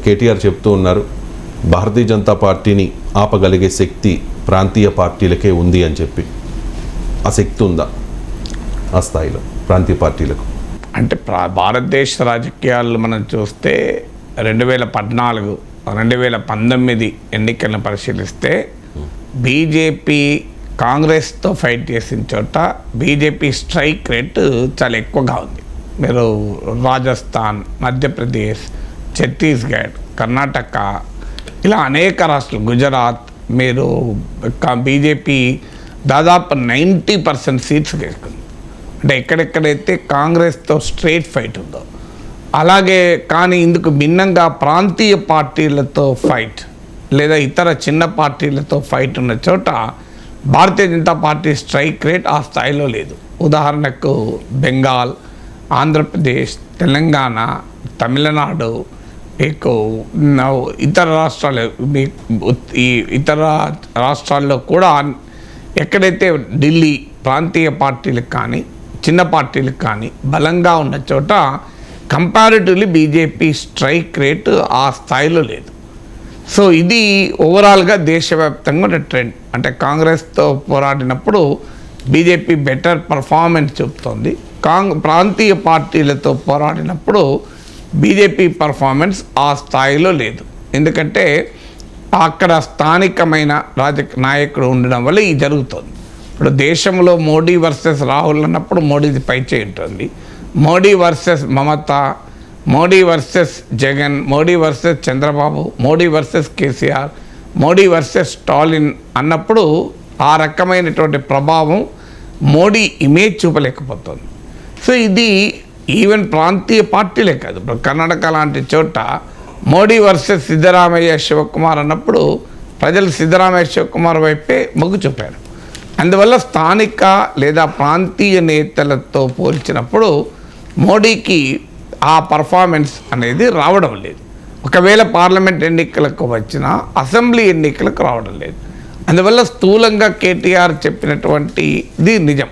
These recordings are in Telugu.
కేటీఆర్ చెప్తూ ఉన్నారు, భారతీయ జనతా పార్టీని ఆపగలిగే శక్తి ప్రాంతీయ పార్టీలకే ఉంది అని చెప్పి. ఆ శక్తి ఉందా ఆ స్థాయిలో ప్రాంతీయ పార్టీలకు? అంటే భారతదేశ రాజకీయాలు మనం చూస్తే 2014, 2019 ఎన్నికలను పరిశీలిస్తే బీజేపీ కాంగ్రెస్తో ఫైట్ చేసిన చోట బీజేపీ స్ట్రైక్ రేట్ చాలా ఎక్కువగా ఉంది. మీరు రాజస్థాన్, మధ్యప్రదేశ్, ఛత్తీస్గఢ్, కర్ణాటక ఇలా అనేక రాష్ట్రాలు, గుజరాత్, మీరు బీజేపీ దాదాపు 90% సీట్స్ గెలుచుకుంది. అంటే ఎక్కడెక్కడైతే కాంగ్రెస్తో స్ట్రైట్ ఫైట్ ఉందో అలాగే. కానీ ఇందుకు భిన్నంగా ప్రాంతీయ పార్టీలతో ఫైట్ లేదా ఇతర చిన్న పార్టీలతో ఫైట్ ఉన్న చోట Bharatiya Janata party strike rate ఆ స్థాయిలో లేదు. ఉదాహరణకు బెంగాల్, ఆంధ్రప్రదేశ్, తెలంగాణ, తమిళనాడు, మీకు ఇతర రాష్ట్రాలు, ఈ ఇతర రాష్ట్రాల్లో కూడా ఎక్కడైతే ఢిల్లీ ప్రాంతీయ పార్టీలకు కానీ చిన్న పార్టీలకు కానీ బలంగా ఉన్న చోట కంపారిటివ్లీ బీజేపీ స్ట్రైక్ రేటు ఆ స్థాయిలో లేదు. సో ఇది ఓవరాల్గా దేశవ్యాప్తంగా ఉన్న ట్రెండ్. అంటే కాంగ్రెస్తో పోరాడినప్పుడు బీజేపీ బెటర్ పర్ఫార్మెన్స్ చూపుతోంది. ప్రాంతీయ పార్టీలతో పోరాడినప్పుడు బీజేపీ పర్ఫార్మెన్స్ ఆ స్థాయిలో లేదు. ఎందుకంటే అక్కడ స్థానికమైన నాయకుడు ఉండడం వల్ల ఇది జరుగుతుంది. ఇప్పుడు దేశంలో మోడీ వర్సెస్ రాహుల్ అన్నప్పుడు మోడీది పైచే ఉంటుంది. Modi versus Mamata, Modi versus Jagan, Modi versus Chandrababu, Modi versus KCR, Modi versus Stalin అన్నప్పుడు ఆ రకమైనటువంటి ప్రభావం మోడీ ఇమేజ్ చూపలేకపోతుంది. సో ఇది ఈవెన్ ప్రాంతీయ పార్టీలే కాదు. ఇప్పుడు కర్ణాటక లాంటి చోట మోడీ వర్సెస్ సిద్ధరామయ్య, శివకుమార్ అన్నప్పుడు ప్రజలు సిద్ధరామయ్య, శివకుమార్ వైపే మొగ్గు చూపారు. అందువల్ల స్థానిక లేదా ప్రాంతీయ నేతలతో పోల్చినప్పుడు మోడీకి ఆ పర్ఫార్మెన్స్ అనేది రావడం లేదు. ఒకవేళ పార్లమెంట్ ఎన్నికలకు వచ్చినా అసెంబ్లీ ఎన్నికలకు రావడం లేదు. అందువల్ల స్థూలంగా కేటీఆర్ చెప్పినటువంటిది నిజం,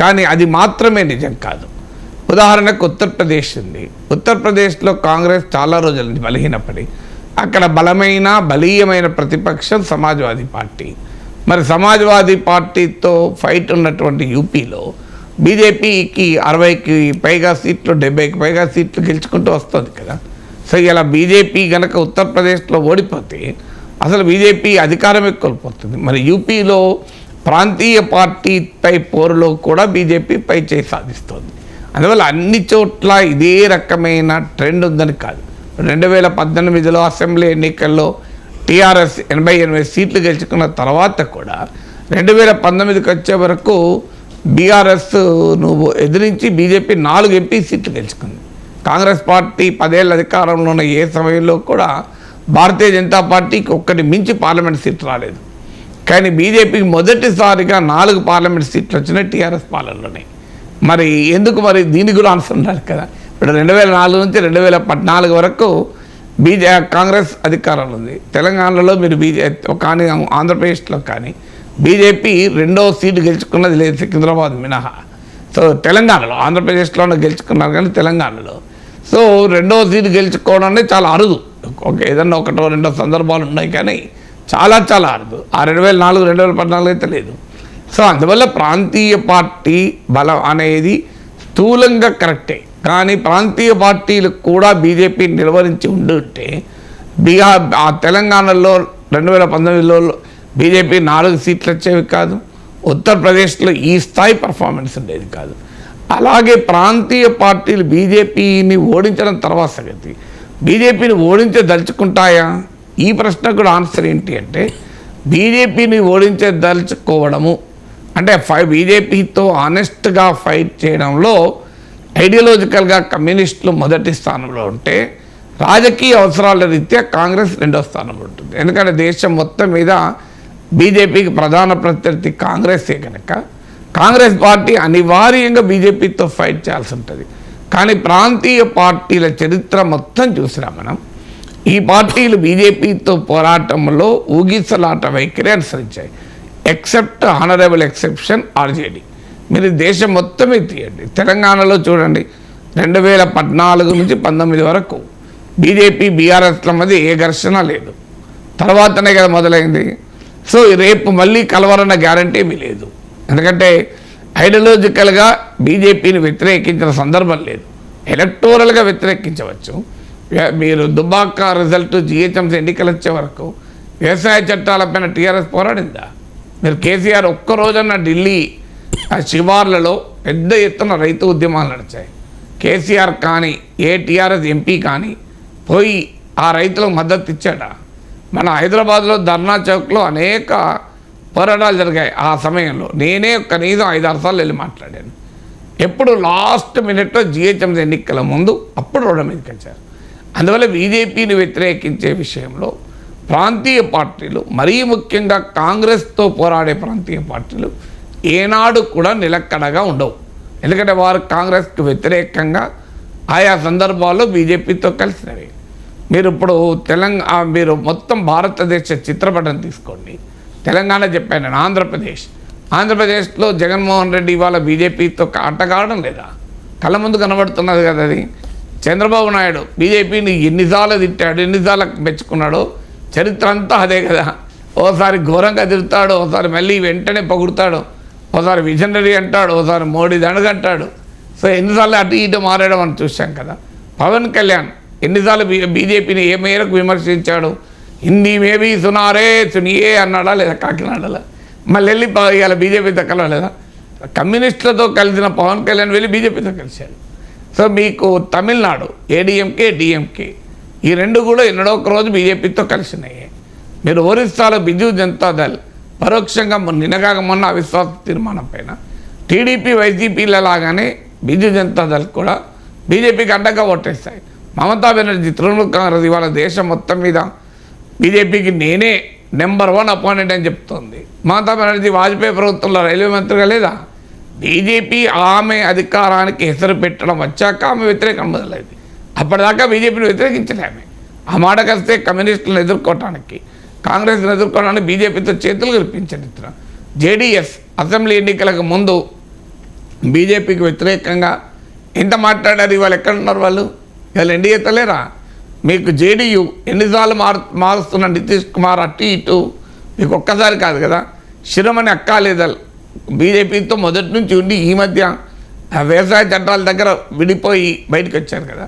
కానీ అది మాత్రమే నిజం కాదు. ఉదాహరణకు ఉత్తరప్రదేశ్ ఉంది. ఉత్తరప్రదేశ్లో కాంగ్రెస్ చాలా రోజుల నుంచి బలహీనపడి అక్కడ బలీయమైన ప్రతిపక్షం సమాజ్వాదీ పార్టీ. మరి సమాజ్వాదీ పార్టీతో ఫైట్ ఉన్నటువంటి యూపీలో బీజేపీకి 60కి పైగా సీట్లు, 70కి పైగా సీట్లు గెలుచుకుంటూ వస్తుంది కదా. సో ఇలా బీజేపీ కనుక ఉత్తరప్రదేశ్లో ఓడిపోతే అసలు బీజేపీ అధికారమే కోల్పోతుంది. మరి యూపీలో ప్రాంతీయ పార్టీపై పోరులో కూడా బీజేపీ పై చేయి సాధిస్తుంది. అందువల్ల అన్ని చోట్ల ఇదే రకమైన ట్రెండ్ ఉందని కాదు. 2018లో అసెంబ్లీ ఎన్నికల్లో టీఆర్ఎస్ 88 సీట్లు గెలుచుకున్న తర్వాత కూడా 2019కి వచ్చే వరకు బీఆర్ఎస్ ఎదిరించి బీజేపీ 4 ఎంపీ సీట్లు గెలుచుకుంది. కాంగ్రెస్ పార్టీ 10 ఏళ్ళ అధికారంలో ఉన్న ఏ సమయంలో కూడా భారతీయ జనతా పార్టీకి ఒక్కటి మించి పార్లమెంట్ సీట్లు రాలేదు. కానీ బీజేపీకి మొదటిసారిగా 4 పార్లమెంట్ సీట్లు వచ్చినాయి టీఆర్ఎస్ పాలనలోనే. మరి ఎందుకు? మరి దీనికి కూడా ఆన్సర్ ఉండాలి కదా. ఇప్పుడు 2004 నుంచి 2014 వరకు కాంగ్రెస్ అధికారంలో ఉంది. తెలంగాణలో మీరు కానీ ఆంధ్రప్రదేశ్లో కానీ బీజేపీ 2వ సీటు గెలుచుకున్నది లేదు, సికింద్రాబాద్ మినహా. సో తెలంగాణలో, ఆంధ్రప్రదేశ్లోనే గెలుచుకున్నారు కానీ తెలంగాణలో. సో 2వ సీటు గెలుచుకోవడం అనేది చాలా అరుదు. ఏదన్నా 1, 2 సందర్భాలు ఉన్నాయి కానీ చాలా చాలా అరుదు. ఆ 2004, 2014 అయితే లేదు. సో అందువల్ల ప్రాంతీయ పార్టీ బలం అనేది స్థూలంగా కరెక్టే, కానీ ప్రాంతీయ పార్టీలు కూడా బీజేపీ నిర్వహించి ఉంటే ఆ తెలంగాణలో 2019లో బీజేపీ 4 సీట్లు వచ్చేవి కాదు. ఉత్తరప్రదేశ్లో ఈ స్థాయి పర్ఫార్మెన్స్ ఉండేది కాదు. అలాగే ప్రాంతీయ పార్టీలు బీజేపీని ఓడించడం తర్వాత సంగతి. బీజేపీని ఓడించదలుచుకుంటాయా? ఈ ప్రశ్నకు కూడా ఆన్సర్ ఏంటి అంటే బీజేపీని ఓడించదలుచుకోవడము అంటే బీజేపీతో ఆనెస్ట్గా ఫైట్ చేయడంలో ఐడియాలజికల్గా కమ్యూనిస్టులు మొదటి స్థానంలో ఉంటే రాజకీయ అవసరాల రీత్యా కాంగ్రెస్ 2వ స్థానంలో ఉంటుంది. ఎందుకంటే దేశం మొత్తం మీద బీజేపీకి ప్రధాన ప్రత్యర్థి కాంగ్రెసే కనుక కాంగ్రెస్ పార్టీ అనివార్యంగా బీజేపీతో ఫైట్ చేయాల్సి ఉంటుంది. కానీ ప్రాంతీయ పార్టీల చరిత్ర మొత్తం చూసినా మనం ఈ పార్టీలు బీజేపీతో పోరాటంలో ఊగిసలాట వైఖరి అనుసరించాయి. Except honourable exception RJD. మీరు దేశం మొత్తమే తీయండి. తెలంగాణలో చూడండి, 2014 నుంచి 19 వరకు బీజేపీ బీఆర్ఎస్ల మధ్య ఏ ఘర్షణ లేదు, తర్వాతనే కదా మొదలైంది. సో రేపు మళ్ళీ కలవరన్న గ్యారంటీ ఏమీ లేదు. ఎందుకంటే ఐడియాలజికల్గా బీజేపీని వ్యతిరేకించిన సందర్భం లేదు, ఎలక్టోరల్గా వ్యతిరేకించవచ్చు. మీరు దుబ్బాక రిజల్ట్ జిహెచ్ఎంసీ ఎన్నికలు వచ్చే వరకు వ్యవసాయ చట్టాలపైన టీఆర్ఎస్ పోరాడిందా? మీరు కేసీఆర్ ఒక్కరోజన్న ఢిల్లీ ఆ శివార్లలో పెద్ద ఎత్తున రైతు ఉద్యమాలు నడిచాయి. కేసీఆర్ కానీ ఏ టీఆర్ఎస్ ఎంపీ కానీ పోయి ఆ రైతులకు మద్దతు ఇచ్చాడా? మన హైదరాబాద్లో ధర్నా చౌక్లో అనేక పోరాటాలు జరిగాయి. ఆ సమయంలో నేనే కనీసం 5-6 సార్లు వెళ్ళి మాట్లాడాను. ఎప్పుడు లాస్ట్ మినిట్లో జిహెచ్ఎంసీ ఎన్నికల ముందు అప్పుడు రోడ్డు మీదకి వచ్చారు. అందువల్ల బీజేపీని వ్యతిరేకించే విషయంలో ప్రాంతీయ పార్టీలు, మరీ ముఖ్యంగా కాంగ్రెస్తో పోరాడే ప్రాంతీయ పార్టీలు ఏనాడు కూడా నిలకడగా ఉండవు. ఎందుకంటే వారు కాంగ్రెస్కి వ్యతిరేకంగా ఆయా సందర్భాల్లో బీజేపీతో కలిసినవి. మీరు ఇప్పుడు మీరు మొత్తం భారతదేశ చిత్రపటం తీసుకోండి. తెలంగాణ చెప్పాను నేను, ఆంధ్రప్రదేశ్లో జగన్మోహన్ రెడ్డి ఇవాళ బీజేపీతో ఆటగాడడం లేదా? కళ్ళ ముందు కనబడుతున్నది కదా అది. చంద్రబాబు నాయుడు బీజేపీని ఎన్నిసార్లు తిట్టాడు, ఎన్నిసార్లు మెచ్చుకున్నాడో చరిత్ర అంతా అదే కదా. ఓసారి ఘోరంగా తిడతాడు, ఓసారి మళ్ళీ వెంటనే పొగుడతాడు, ఓసారి విజనరీ అంటాడు, ఓసారి మోడీ దండగంటాడు. సో ఎన్నిసార్లు అటు ఇటు మారాడో మనం చూసాం కదా. పవన్ కళ్యాణ్ ఎన్నిసార్లు బీజేపీని ఏ మేరకు విమర్శించాడు? హిందీ మేబీ సునారే సునియే అన్నాడా లేదా కాకినాడలా? మళ్ళీ వెళ్ళి ఇవాళ బీజేపీతో కలవలేదా? కమ్యూనిస్టులతో కలిసిన పవన్ కళ్యాణ్ వెళ్ళి బీజేపీతో కలిశాడు. సో మీకు తమిళనాడు ఏడీఎంకే డిఎంకే ఈ రెండు కూడా ఎన్నడో ఒక రోజు బీజేపీతో కలిసినాయి. మీరు ఒరిస్సాలో బిజు జనతాదళ్ పరోక్షంగా నిన్నగాక మొన్న అవిశ్వాస తీర్మానం పైన టీడీపీ వైసీపీల లాగానే బిజు జనతాదళ్ కూడా బీజేపీకి అడ్డంగా ఓటేస్తాయి. మమతా బెనర్జీ తృణమూల్ కాంగ్రెస్ ఇవాళ దేశం మొత్తం మీద బీజేపీకి నేనే నెంబర్ 1 అపాయింట్ అని చెప్తోంది. మమతా బెనర్జీ వాజ్పేయి ప్రభుత్వంలో రైల్వే మంత్రిగా లేదా? బీజేపీ ఆమె అధికారానికి హెసరు పెట్టడం వచ్చాక ఆమె వ్యతిరేకం మొదలైంది. అప్పటిదాకా బీజేపీని వ్యతిరేకించలే ఆమె. ఆ మాటకు వస్తే కమ్యూనిస్టులను ఎదుర్కోవటానికి, కాంగ్రెస్ను ఎదుర్కోవడానికి బీజేపీతో చేతులు కల్పించారు. ఇతర జేడీఎస్ అసెంబ్లీ ఎన్నికలకు ముందు బీజేపీకి వ్యతిరేకంగా ఎంత మాట్లాడారు? ఇవాళ ఎక్కడున్నారు వాళ్ళు? ఇవాళ ఎన్డీఏతో లేరా? మీకు జేడీయూ ఎన్నిసార్లు మారుస్తున్న నితీష్ కుమార్ అటు ఇటు మీకు ఒక్కసారి కాదు కదా. శిరోమణి అకాలీదళ్ బీజేపీతో మొదటి నుంచి ఉండి ఈ మధ్య వ్యవసాయ చట్టాల దగ్గర విడిపోయి బయటకు వచ్చారు కదా.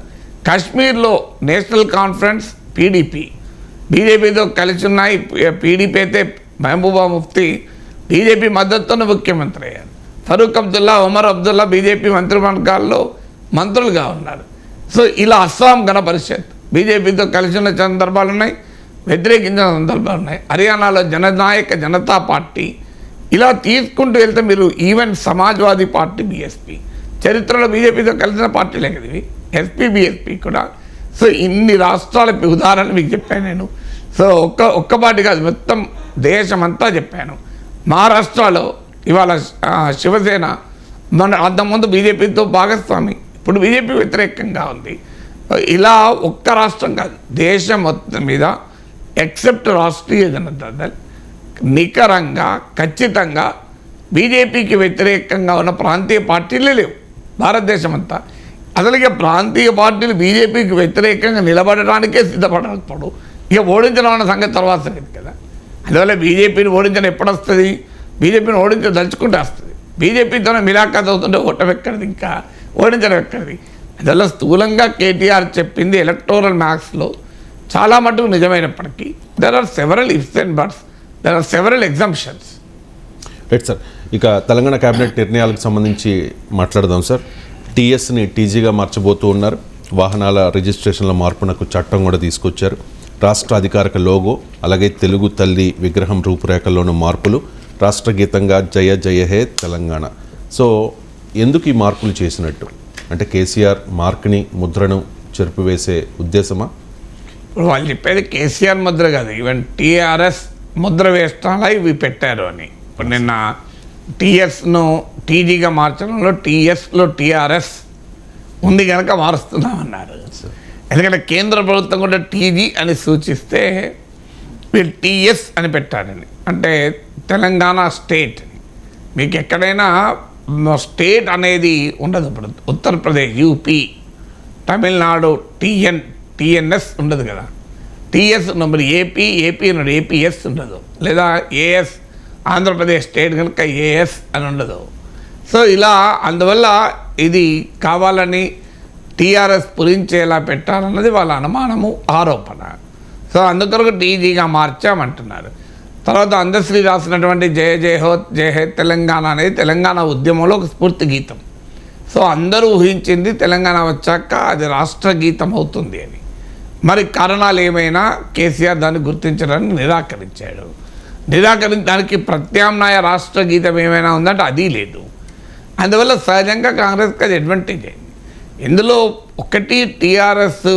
కాశ్మీర్లో నేషనల్ కాన్ఫరెన్స్ పీడీపీ బీజేపీతో కలిసి ఉన్నాయి. పీడీపీ అయితే మహబూబా ముఫ్తీ బీజేపీ మద్దతుతో ముఖ్యమంత్రి అయ్యారు. ఫరూక్ అబ్దుల్లా, ఉమర్ అబ్దుల్లా బీజేపీ మంత్రివర్గాల్లో మంత్రులుగా ఉన్నారు. సో ఇలా అస్సాం గణ పరిషత్ బీజేపీతో కలిసి ఉన్న సందర్భాలు ఉన్నాయి, వ్యతిరేకించిన సందర్భాలు ఉన్నాయి. హర్యానాలో జననాయక జనతా పార్టీ ఇలా తీసుకుంటూ వెళ్తే మీరు ఈవెన్ సమాజ్వాదీ పార్టీ బీఎస్పీ చరిత్రలో బీజేపీతో కలిసిన పార్టీలే కదా ఇవి, ఎస్పీ బీఎస్పీ కూడా. సో ఇన్ని రాష్ట్రాలకి ఉదాహరణ మీకు చెప్పాను నేను. సో ఒక్క పార్టీ కాదు, మొత్తం దేశమంతా చెప్పాను. మహారాష్ట్రలో ఇవాళ శివసేన మన అంతకుముందు బీజేపీతో భాగస్వామి, ఇప్పుడు బీజేపీ వ్యతిరేకంగా ఉంది. ఇలా ఒక్క రాష్ట్రం కాదు, దేశం మొత్తం మీద ఎక్సెప్ట్ రాష్ట్రీయ జనతాదళ్ నికరంగా ఖచ్చితంగా బీజేపీకి వ్యతిరేకంగా ఉన్న ప్రాంతీయ పార్టీలే లేవు భారతదేశం అంతా. అసలు ఇక ప్రాంతీయ పార్టీలు బీజేపీకి వ్యతిరేకంగా నిలబడడానికే సిద్ధపడకపోవడం, ఇక ఓడించడం అన్న సంగతి తర్వాత సంగతి కదా. అందువల్ల బీజేపీని ఓడించడం ఎప్పుడు వస్తుంది? బీజేపీని ఓడించదలుచుకుంటే వస్తుంది. బీజేపీతోనే మిలాఖాత్ అవుతుంటే ఓటం ఎక్కడిది, ఇంకా ఓడించడం ఎక్కడిది? అందువల్ల స్థూలంగా కేటీఆర్ చెప్పింది ఎలక్టోరల్ మ్యాథ్స్లో చాలా మటుకు నిజమైనప్పటికీ there are several ifs and buts, there are several exemptions. Right sir, ఇక తెలంగాణ కేబినెట్ నిర్ణయాలకు సంబంధించి మాట్లాడదాం సార్. టీఎస్ని టీజీగా మార్చబోతూ ఉన్నారు. వాహనాల రిజిస్ట్రేషన్ల మార్పునకు చట్టం కూడా తీసుకొచ్చారు. రాష్ట్ర అధికారిక లోగో, అలాగే తెలుగు తల్లి విగ్రహం రూపురేఖల్లోనూ మార్పులు, రాష్ట్ర గీతంగా జయ జయ హే తెలంగాణ. సో ఎందుకు ఈ మార్పులు చేసినట్టు? అంటే కేసీఆర్ మార్క్ని ముద్రను చెరిపివేసే ఉద్దేశమా? ఇప్పుడు వాళ్ళు చెప్పేది కేసీఆర్ ముద్ర కాదు, ఈవెన్ టీఆర్ఎస్ ముద్ర వేస్తాలా ఇవి పెట్టారు అని. ఇప్పుడు నిన్న టీఎస్ను టీజీగా మార్చడంలో టీఎస్లో టీఆర్ఎస్ ఉంది కనుక మారుస్తున్నామన్నారు. ఎందుకంటే కేంద్ర ప్రభుత్వం కూడా టీజీ అని సూచిస్తే వీళ్ళు టీఎస్ అని పెట్టారని, అంటే తెలంగాణ స్టేట్. మీకు ఎక్కడైనా స్టేట్ అనేది ఉండదు. ఇప్పుడు Uttar Pradesh, UP, Tamil Nadu TN TNS ఉండదు కదా, టీఎస్ ఉన్నప్పుడు ఏపీ ఉన్నాడు, ఏపీఎస్ ఉండదు, లేదా ఏఎస్ ఆంధ్రప్రదేశ్ స్టేట్ కనుక ఏఎస్ అని ఉండదు. సో ఇలా అందువల్ల ఇది కావాలని టీఆర్ఎస్ పురించేలా పెట్టాలన్నది వాళ్ళ అనుమానము, ఆరోపణ. సో అందుకొరకు టీజీగా మార్చామంటున్నారు. తర్వాత అందశ్రీ రాసినటువంటి జయ జయ హో జయ హే తెలంగాణ అనేది తెలంగాణ ఉద్యమంలో ఒక స్ఫూర్తి గీతం. సో అందరూ ఊహించింది తెలంగాణ వచ్చాక అది రాష్ట్ర గీతం అవుతుంది అని. మరి కారణాలు ఏమైనా కేసీఆర్ దాన్ని గుర్తించడానికి నిరాకరించాడు. నిరాకరించడానికి ప్రత్యామ్నాయ రాష్ట్ర గీతం ఏమైనా ఉందంటే అది లేదు. అందువల్ల సహజంగా కాంగ్రెస్కి అది అడ్వాంటేజ్ అయింది. ఇందులో ఒకటి టీఆర్ఎస్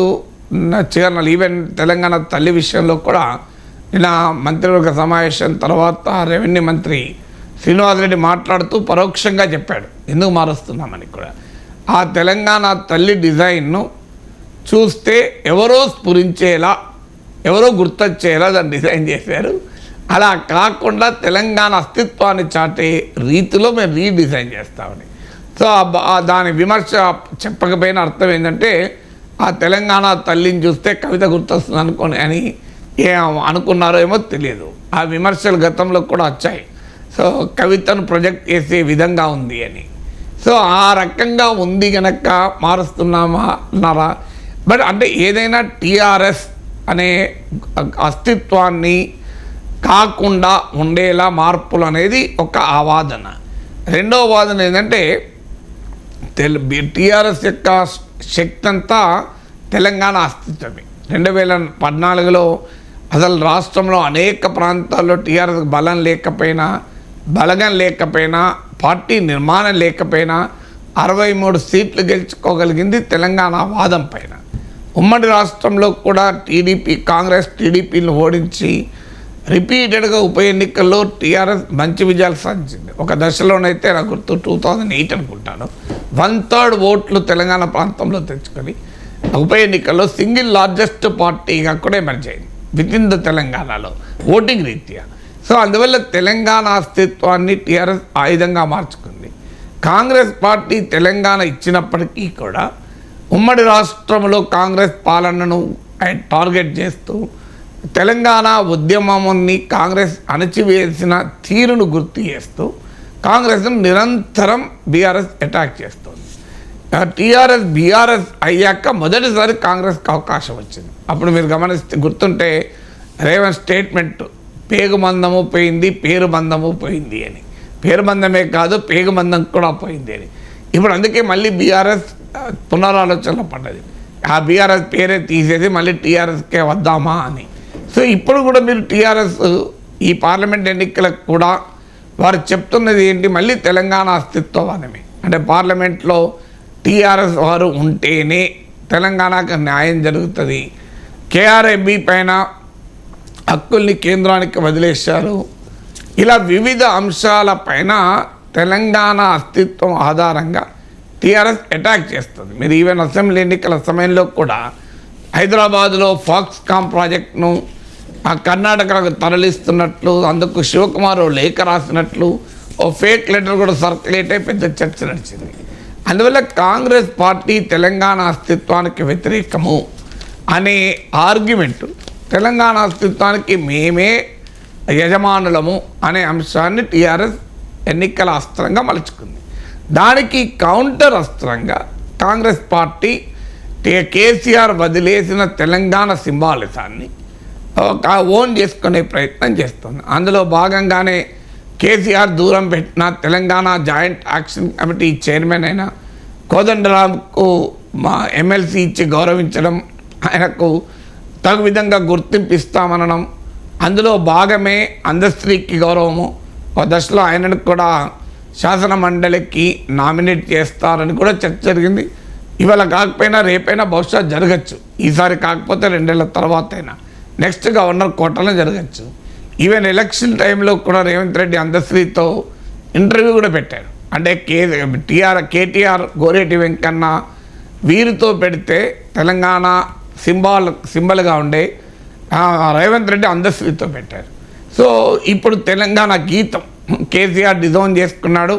ఛానల్ ఈవెన్ తెలంగాణ తల్లి విషయంలో కూడా నిన్న మంత్రివర్గ సమావేశం తర్వాత రెవెన్యూ మంత్రి శ్రీనివాసరెడ్డి మాట్లాడుతూ పరోక్షంగా చెప్పాడు ఎందుకు మారుస్తున్నామని కూడా. ఆ తెలంగాణ తల్లి డిజైన్ను చూస్తే ఎవరో స్ఫురించేలా, ఎవరో గుర్తొచ్చేలా దాన్ని డిజైన్ చేశారు. అలా కాకుండా తెలంగాణ అస్తిత్వాన్ని చాటే రీతిలో మేము రీడిజైన్ చేస్తామని. సో దాని విమర్శ చెప్పకపోయినా అర్థం ఏంటంటే ఆ తెలంగాణ తల్లిని చూస్తే కవిత గుర్తొస్తుంది అని అనుకున్నారో ఏమో తెలియదు. ఆ విమర్శలు గతంలో కూడా వచ్చాయి. సో కవితను ప్రొజెక్ట్ చేసే విధంగా ఉంది అని. సో ఆ రకంగా ఉంది కనుక మారుస్తున్నామా అన్నారా? బట్ అంటే ఏదైనా టీఆర్ఎస్ అనే అస్తిత్వాన్ని కాకుండా ఉండేలా మార్పులు అనేది ఒక వాదన. రెండవ వాదన ఏంటంటే టీఆర్ఎస్ యొక్క శక్తి అంతా తెలంగాణ అస్తిత్వమే. 2014లో అసలు రాష్ట్రంలో అనేక ప్రాంతాల్లో టీఆర్ఎస్ బలం లేకపోయినా, బలగం లేకపోయినా, పార్టీ నిర్మాణం లేకపోయినా 63 సీట్లు గెలుచుకోగలిగింది తెలంగాణ వాదం పైన. ఉమ్మడి రాష్ట్రంలో కూడా కాంగ్రెస్ టీడీపీని ఓడించి రిపీటెడ్గా ఉప ఎన్నికల్లో టీఆర్ఎస్ మంచి విజయాలు సాధించింది. ఒక దశలోనైతే నాకు గుర్తు 2008 అనుకుంటాను 1/3 ఓట్లు తెలంగాణ ప్రాంతంలో తెచ్చుకొని ఉప ఎన్నికల్లో సింగిల్ లార్జెస్ట్ పార్టీగా కూడా ఎమర్జ్ అయింది విత్ ఇన్ ద తెలంగాణలో ఓటింగ్ రీత్యా. సో అందువల్ల తెలంగాణ అస్తిత్వాన్ని టీఆర్ఎస్ ఆయుధంగా మార్చుకుంది. కాంగ్రెస్ పార్టీ తెలంగాణ ఇచ్చినప్పటికీ కూడా ఉమ్మడి రాష్ట్రంలో కాంగ్రెస్ పాలనను టార్గెట్ చేస్తూ తెలంగాణ ఉద్యమాన్ని కాంగ్రెస్ అణచివేసిన తీరును గుర్తు చేస్తూ కాంగ్రెస్ను నిరంతరం బీఆర్ఎస్ అటాక్ చేస్తుంది. బీఆర్ఎస్ అయ్యాక మొదటిసారి కాంగ్రెస్కి అవకాశం వచ్చింది. అప్పుడు మీరు గమనిస్తే గుర్తుంటే రేవంత్ స్టేట్మెంట్ పేగుబంధము పోయింది, పేరుబంధము పోయింది అని. పేరుబంధమే కాదు పేగుబంధం కూడా పోయింది అని. ఇప్పుడు అందుకే మళ్ళీ బీఆర్ఎస్ పునరాలోచనలో పడ్డది. ఆ బీఆర్ఎస్ పేరే తీసేసి మళ్ళీ టీఆర్ఎస్కే వద్దామా అని. సో ఇప్పుడు కూడా మీరు టీఆర్ఎస్ ఈ పార్లమెంట్ ఎన్నికలకు కూడా వారు చెప్తున్నది ఏంటి, మళ్ళీ తెలంగాణ అస్తిత్వవాదమే. అంటే పార్లమెంట్లో టీఆర్ఎస్ వారు ఉంటేనే తెలంగాణకు న్యాయం జరుగుతుంది. కేఆర్ఎంబి పైన హక్కుల్ని కేంద్రానికి వదిలేశారు. ఇలా వివిధ అంశాల పైన తెలంగాణ అస్తిత్వం ఆధారంగా టీఆర్ఎస్ అటాక్ చేస్తుంది. మీరు ఈవెన్ అసెంబ్లీ ఎన్నికల సమయంలో కూడా హైదరాబాద్లో ఫాక్స్కామ్ ప్రాజెక్టును కర్ణాటకకు తరలిస్తున్నట్లు, అందుకు శివకుమార్ లేఖ రాసినట్లు ఓ ఫేక్ లెటర్ కూడా సర్క్యులేట్ అయి పెద్ద చర్చ నడిచింది. అందువల్ల కాంగ్రెస్ పార్టీ తెలంగాణ అస్తిత్వానికి వ్యతిరేకము అనే ఆర్గ్యుమెంట్, తెలంగాణ అస్తిత్వానికి మేమే యజమానులము అనే అంశాన్ని టీఆర్ఎస్ ఎన్నికల అస్త్రంగా మలుచుకుంది. దానికి కౌంటర్ అస్త్రంగా కాంగ్రెస్ పార్టీ కేసీఆర్ వదిలేసిన తెలంగాణ సింబాలిజాన్ని ఓన్ చేసుకునే ప్రయత్నం చేస్తుంది. అందులో భాగంగానే కేసీఆర్ దూరం పెట్టిన Telangana joint action committee chairman అయిన కోదండరాంకు మా ఎమ్మెల్సీ ఇచ్చి గౌరవించడం, ఆయనకు తగు విధంగా గుర్తింపు ఇస్తామనడం, అందులో భాగమే అందశ్రీకి గౌరవము. ఒక దశలో ఆయనను కూడా శాసన మండలికి నామినేట్ చేస్తారని కూడా చర్చ జరిగింది. ఇవాళ కాకపోయినా రేపైనా బహుశా జరగచ్చు. ఈసారి కాకపోతే 2 ఏళ్ల తర్వాత అయినా నెక్స్ట్ గవర్నర్ కోటలో జరగచ్చు. ఈవెన్ ఎలక్షన్ టైంలో కూడా రేవంత్ రెడ్డి అందశ్రీతో ఇంటర్వ్యూ కూడా పెట్టారు. అంటే కేటీఆర్, గోరేటి వెంకన్న వీరితో పెడితే తెలంగాణ సింబల్గా ఉండే రేవంత్ రెడ్డి అందశ్రీతో పెట్టారు. సో ఇప్పుడు తెలంగాణ గీతం కేసీఆర్ డిజైన్ చేసుకున్నాడు,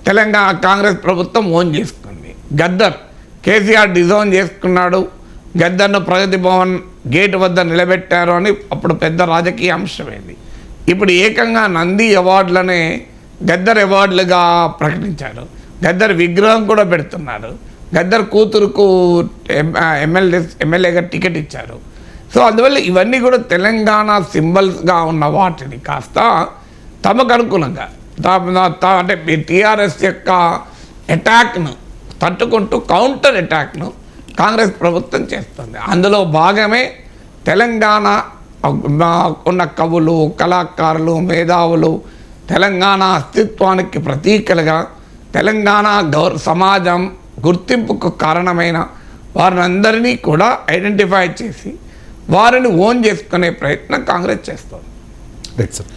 తెలంగాణ కాంగ్రెస్ ప్రభుత్వం ఓన్ చేసుకుంది. గద్దర్ కేసీఆర్ డిజైన్ చేసుకున్నాడు, గద్దర్ను ప్రగతి భవన్ గేట్ వద్ద నిలబెట్టారు అని అప్పుడు పెద్ద రాజకీయ అంశమైంది. ఇప్పుడు ఏకంగా నంది అవార్డులనే గద్దర్ అవార్డులుగా ప్రకటించారు. గద్దర్ విగ్రహం కూడా పెడుతున్నారు. గద్దర్ కూతురుకు ఎమ్మెల్యేగా టికెట్ ఇచ్చారు. సో అందువల్ల ఇవన్నీ కూడా తెలంగాణ సింబల్స్గా ఉన్న వాటిని కాస్త తమకు అనుకూలంగా అంటే టీఆర్ఎస్ యొక్క అటాక్ను తట్టుకుంటూ కౌంటర్ అటాక్ను కాంగ్రెస్ ప్రభుత్వం చేస్తుంది. అందులో భాగమే తెలంగాణ ఉన్న కవులు, కళాకారులు, మేధావులు, తెలంగాణ అస్తిత్వానికి ప్రతీకలుగా తెలంగాణ సమాజం గుర్తింపుకు కారణమైన వారిని అందరినీ కూడా ఐడెంటిఫై చేసి వారిని ఓన్ చేసుకునే ప్రయత్నం కాంగ్రెస్ చేస్తుంది. Right sir.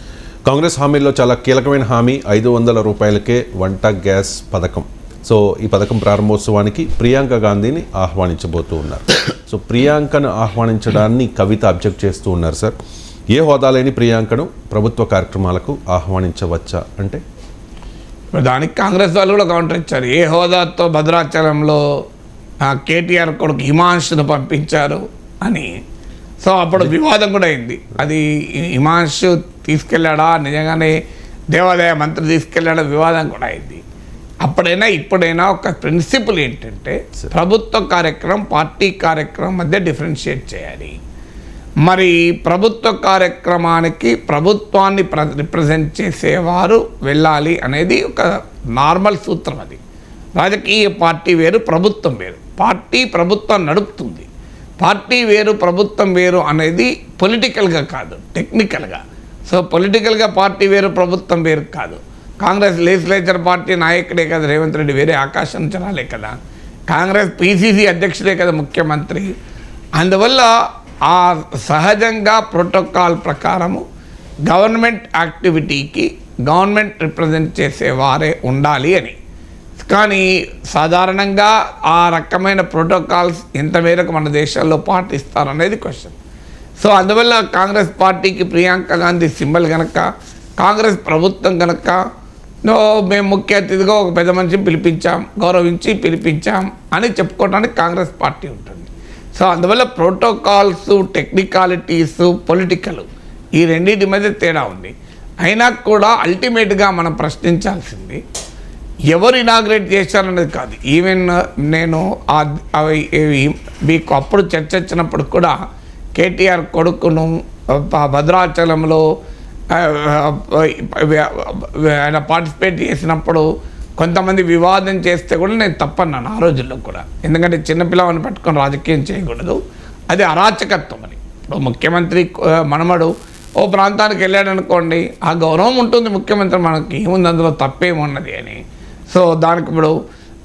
కాంగ్రెస్ హామీల్లో చాలా కీలకమైన హామీ 500 రూపాయలకే వంట గ్యాస్ పథకం. సో ఈ పథకం ప్రారంభోత్సవానికి ప్రియాంక గాంధీని ఆహ్వానించబోతూ ఉన్నారు. సో ప్రియాంకను ఆహ్వానించడాన్ని కవిత అబ్జెక్ట్ చేస్తూ ఉన్నారు సార్. ఏ హోదా లేని ప్రియాంకను ప్రభుత్వ కార్యక్రమాలకు ఆహ్వానించవచ్చా అంటే దానికి కాంగ్రెస్ వాళ్ళు కూడా కౌంటర్ ఇచ్చారు. ఏ హోదాతో భద్రాచలంలో కేటీఆర్ కొడుకు హిమాంశును పంపించారు అని. సో అప్పుడు వివాదం కూడా అయింది. అది హిమాంశు తీసుకెళ్ళాడా, నిజంగానే దేవాదాయ మంత్రి తీసుకెళ్ళాడా, వివాదం కూడా అయింది. అప్పుడైనా ఇప్పుడైనా ఒక ప్రిన్సిపల్ ఏంటంటే ప్రభుత్వ కార్యక్రమం పార్టీ కార్యక్రమం మధ్య డిఫరెన్షియేట్ చేయాలి. మరి ప్రభుత్వ కార్యక్రమానికి ప్రభుత్వాన్ని రిప్రజెంట్ చేసేవారు వెళ్ళాలి అనేది ఒక నార్మల్ సూత్రం. అది రాజకీయ పార్టీ వేరు, ప్రభుత్వం వేరు. పార్టీ ప్రభుత్వం నడుపుతుంది. పార్టీ వేరు, ప్రభుత్వం వేరు అనేది పొలిటికల్గా కాదు, టెక్నికల్గా. సో పొలిటికల్గా పార్టీ వేరు, ప్రభుత్వం వేరు కాదు. కాంగ్రెస్ లెజిస్లేచర్ పార్టీ నాయకుడే కదా రేవంత్ రెడ్డి, వేరే ఆకాశం చరాలే కదా. కాంగ్రెస్ పిసిసి అధ్యక్షుడే కదా ముఖ్యమంత్రి. అందువల్ల ఆ సహజంగా ప్రోటోకాల్ ప్రకారము గవర్నమెంట్ యాక్టివిటీకి గవర్నమెంట్ రిప్రజెంట్ చేసేవారే ఉండాలి అని. కానీ సాధారణంగా ఆ రకమైన ప్రోటోకాల్స్ ఎంత మేరకు మన దేశాల్లో పాటిస్తారనేది క్వశ్చన్. సో అందువల్ల కాంగ్రెస్ పార్టీకి ప్రియాంక గాంధీ సింబల్ కనుక, కాంగ్రెస్ ప్రభుత్వం కనుక మేము ముఖ్య అతిథిగా ఒక పెద్ద మనిషిని పిలిపించాం, గౌరవించి పిలిపించాం అని చెప్పుకోవడానికి కాంగ్రెస్ పార్టీ ఉంటుంది. సో అందువల్ల ప్రోటోకాల్స్, టెక్నికాలిటీస్, పొలిటికల్ ఈ రెండింటి మధ్య తేడా ఉంది. అయినా కూడా అల్టిమేట్గా మనం ప్రశ్నించాల్సింది ఎవరు ఇనాగ్రేట్ చేశారనేది కాదు. ఈవెన్ నేను మీకు అప్పుడు చర్చ వచ్చినప్పుడు కూడా కేటీఆర్ కొడుకును భద్రాచలంలో ఆయన పార్టిసిపేట్ చేసినప్పుడు కొంతమంది వివాదం చేస్తే కూడా నేను తప్పన్నాను ఆ రోజుల్లో కూడా. ఎందుకంటే చిన్నపిల్లవాడిని పట్టుకొని రాజకీయం చేయకూడదు, అది అరాచకత్వం అని. ఇప్పుడు ముఖ్యమంత్రి మనమడు ఓ ప్రాంతానికి వెళ్ళాడు అనుకోండి, ఆ గౌరవం ఉంటుంది ముఖ్యమంత్రి, మనకి ఏముంది అందులో తప్పేమున్నది అని. సో దానికి ఇప్పుడు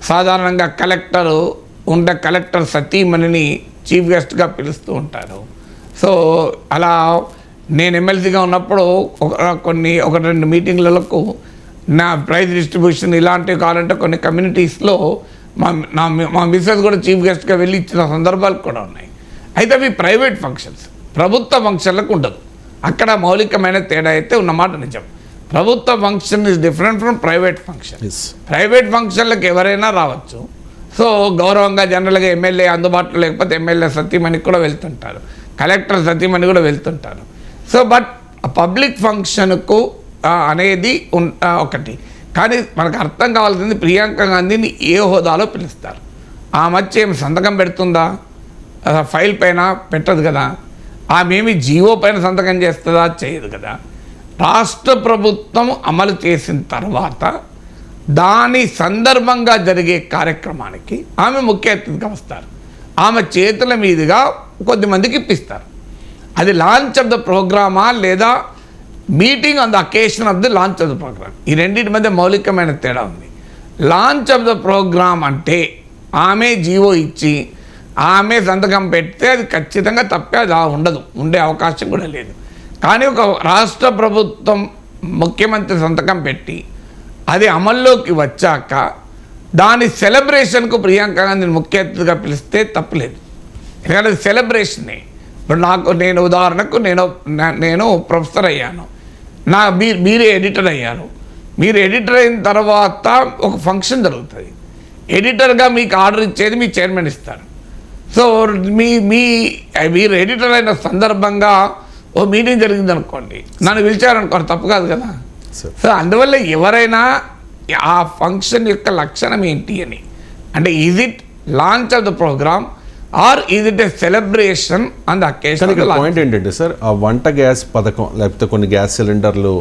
సాధారణంగా కలెక్టర్ సతీమణిని చీఫ్ గెస్ట్గా పిలుస్తూ ఉంటారు. సో అలా నేను ఎమ్మెల్సీగా ఉన్నప్పుడు ఒకటి రెండు మీటింగ్లకు నా ప్రైజ్ డిస్ట్రిబ్యూషన్ ఇలాంటివి కావాలంటే కొన్ని కమ్యూనిటీస్లో మా మిస్సెస్ కూడా చీఫ్ గెస్ట్గా వెళ్ళి ఇచ్చిన సందర్భాలు కూడా ఉన్నాయి. అయితే అవి ప్రైవేట్ ఫంక్షన్స్, ప్రభుత్వ ఫంక్షన్లకు ఉండదు. అక్కడ మౌలికమైన తేడా అయితే ఉన్నమాట నిజం. ప్రభుత్వ function is different from private function. Private ఫంక్షన్లకు ఎవరైనా రావచ్చు. సో గౌరవంగా జనరల్గా ఎమ్మెల్యే అందుబాటులో లేకపోతే ఎమ్మెల్యే సతీమణికి కూడా వెళ్తుంటారు, కలెక్టర్ సతీమణి కూడా వెళ్తుంటారు. సో బట్ పబ్లిక్ ఫంక్షన్కు అనేది ఒకటి. కానీ మనకు అర్థం కావాల్సింది ప్రియాంక గాంధీని ఏ హోదాలో పిలుస్తారు. ఆ మధ్య ఏమి సంతకం పెడుతుందా, ఫైల్ పైన పెట్టదు కదా. ఆమెమి జీవో పైన సంతకం చేస్తుందా, చేయదు కదా. రాష్ట్ర ప్రభుత్వం అమలు చేసిన తర్వాత దాని సందర్భంగా జరిగే కార్యక్రమానికి ఆమె ముఖ్య అతిథిగా వస్తారు. ఆమె చేతుల మీదుగా కొద్దిమందికి ఇప్పిస్తారు. అది లాంచ్ ఆఫ్ ద ప్రోగ్రామా లేదా meeting on the occasion of the launch of the program, ఈ రెండింటి మధ్య మౌలికమైన తేడా ఉంది. లాంచ్ ఆఫ్ ద ప్రోగ్రామ్ అంటే ఆమె జీవో ఇచ్చి ఆమె సంతకం పెడితే అది ఖచ్చితంగా తప్పే, అది ఉండదు, ఉండే అవకాశం కూడా లేదు. కానీ ఒక రాష్ట్ర ప్రభుత్వం ముఖ్యమంత్రి సంతకం పెట్టి అది అమల్లోకి వచ్చాక దాని సెలబ్రేషన్కు ప్రియాంక గాంధీని ముఖ్య అతిథిగా పిలిస్తే తప్పలేదు. ఎందుకంటే అది సెలబ్రేషనే. ఇప్పుడు నేను ఉదాహరణకు నేను ప్రొఫెసర్ అయ్యాను, మీరే ఎడిటర్ అయ్యారు. మీరు ఎడిటర్ అయిన తర్వాత ఒక ఫంక్షన్ జరుగుతుంది. ఎడిటర్గా మీకు ఆర్డర్ ఇచ్చేది మీ చైర్మన్ ఇస్తారు. సో మీరు ఎడిటర్ అయిన సందర్భంగా ఓ మీటింగ్ జరిగింది అనుకోండి, నన్ను పిలిచారనుకోండి, తప్పు కాదు కదా. సో అందువల్ల ఎవరైనా ఆ ఫంక్షన్ యొక్క లక్షణం ఏంటి అని, అంటే is it launch of the program or is it a celebration on the occasion. Point ఏంటంటే సార్, ఆ వంట గ్యాస్ పథకం లేకపోతే కొన్ని గ్యాస్ సిలిండర్లు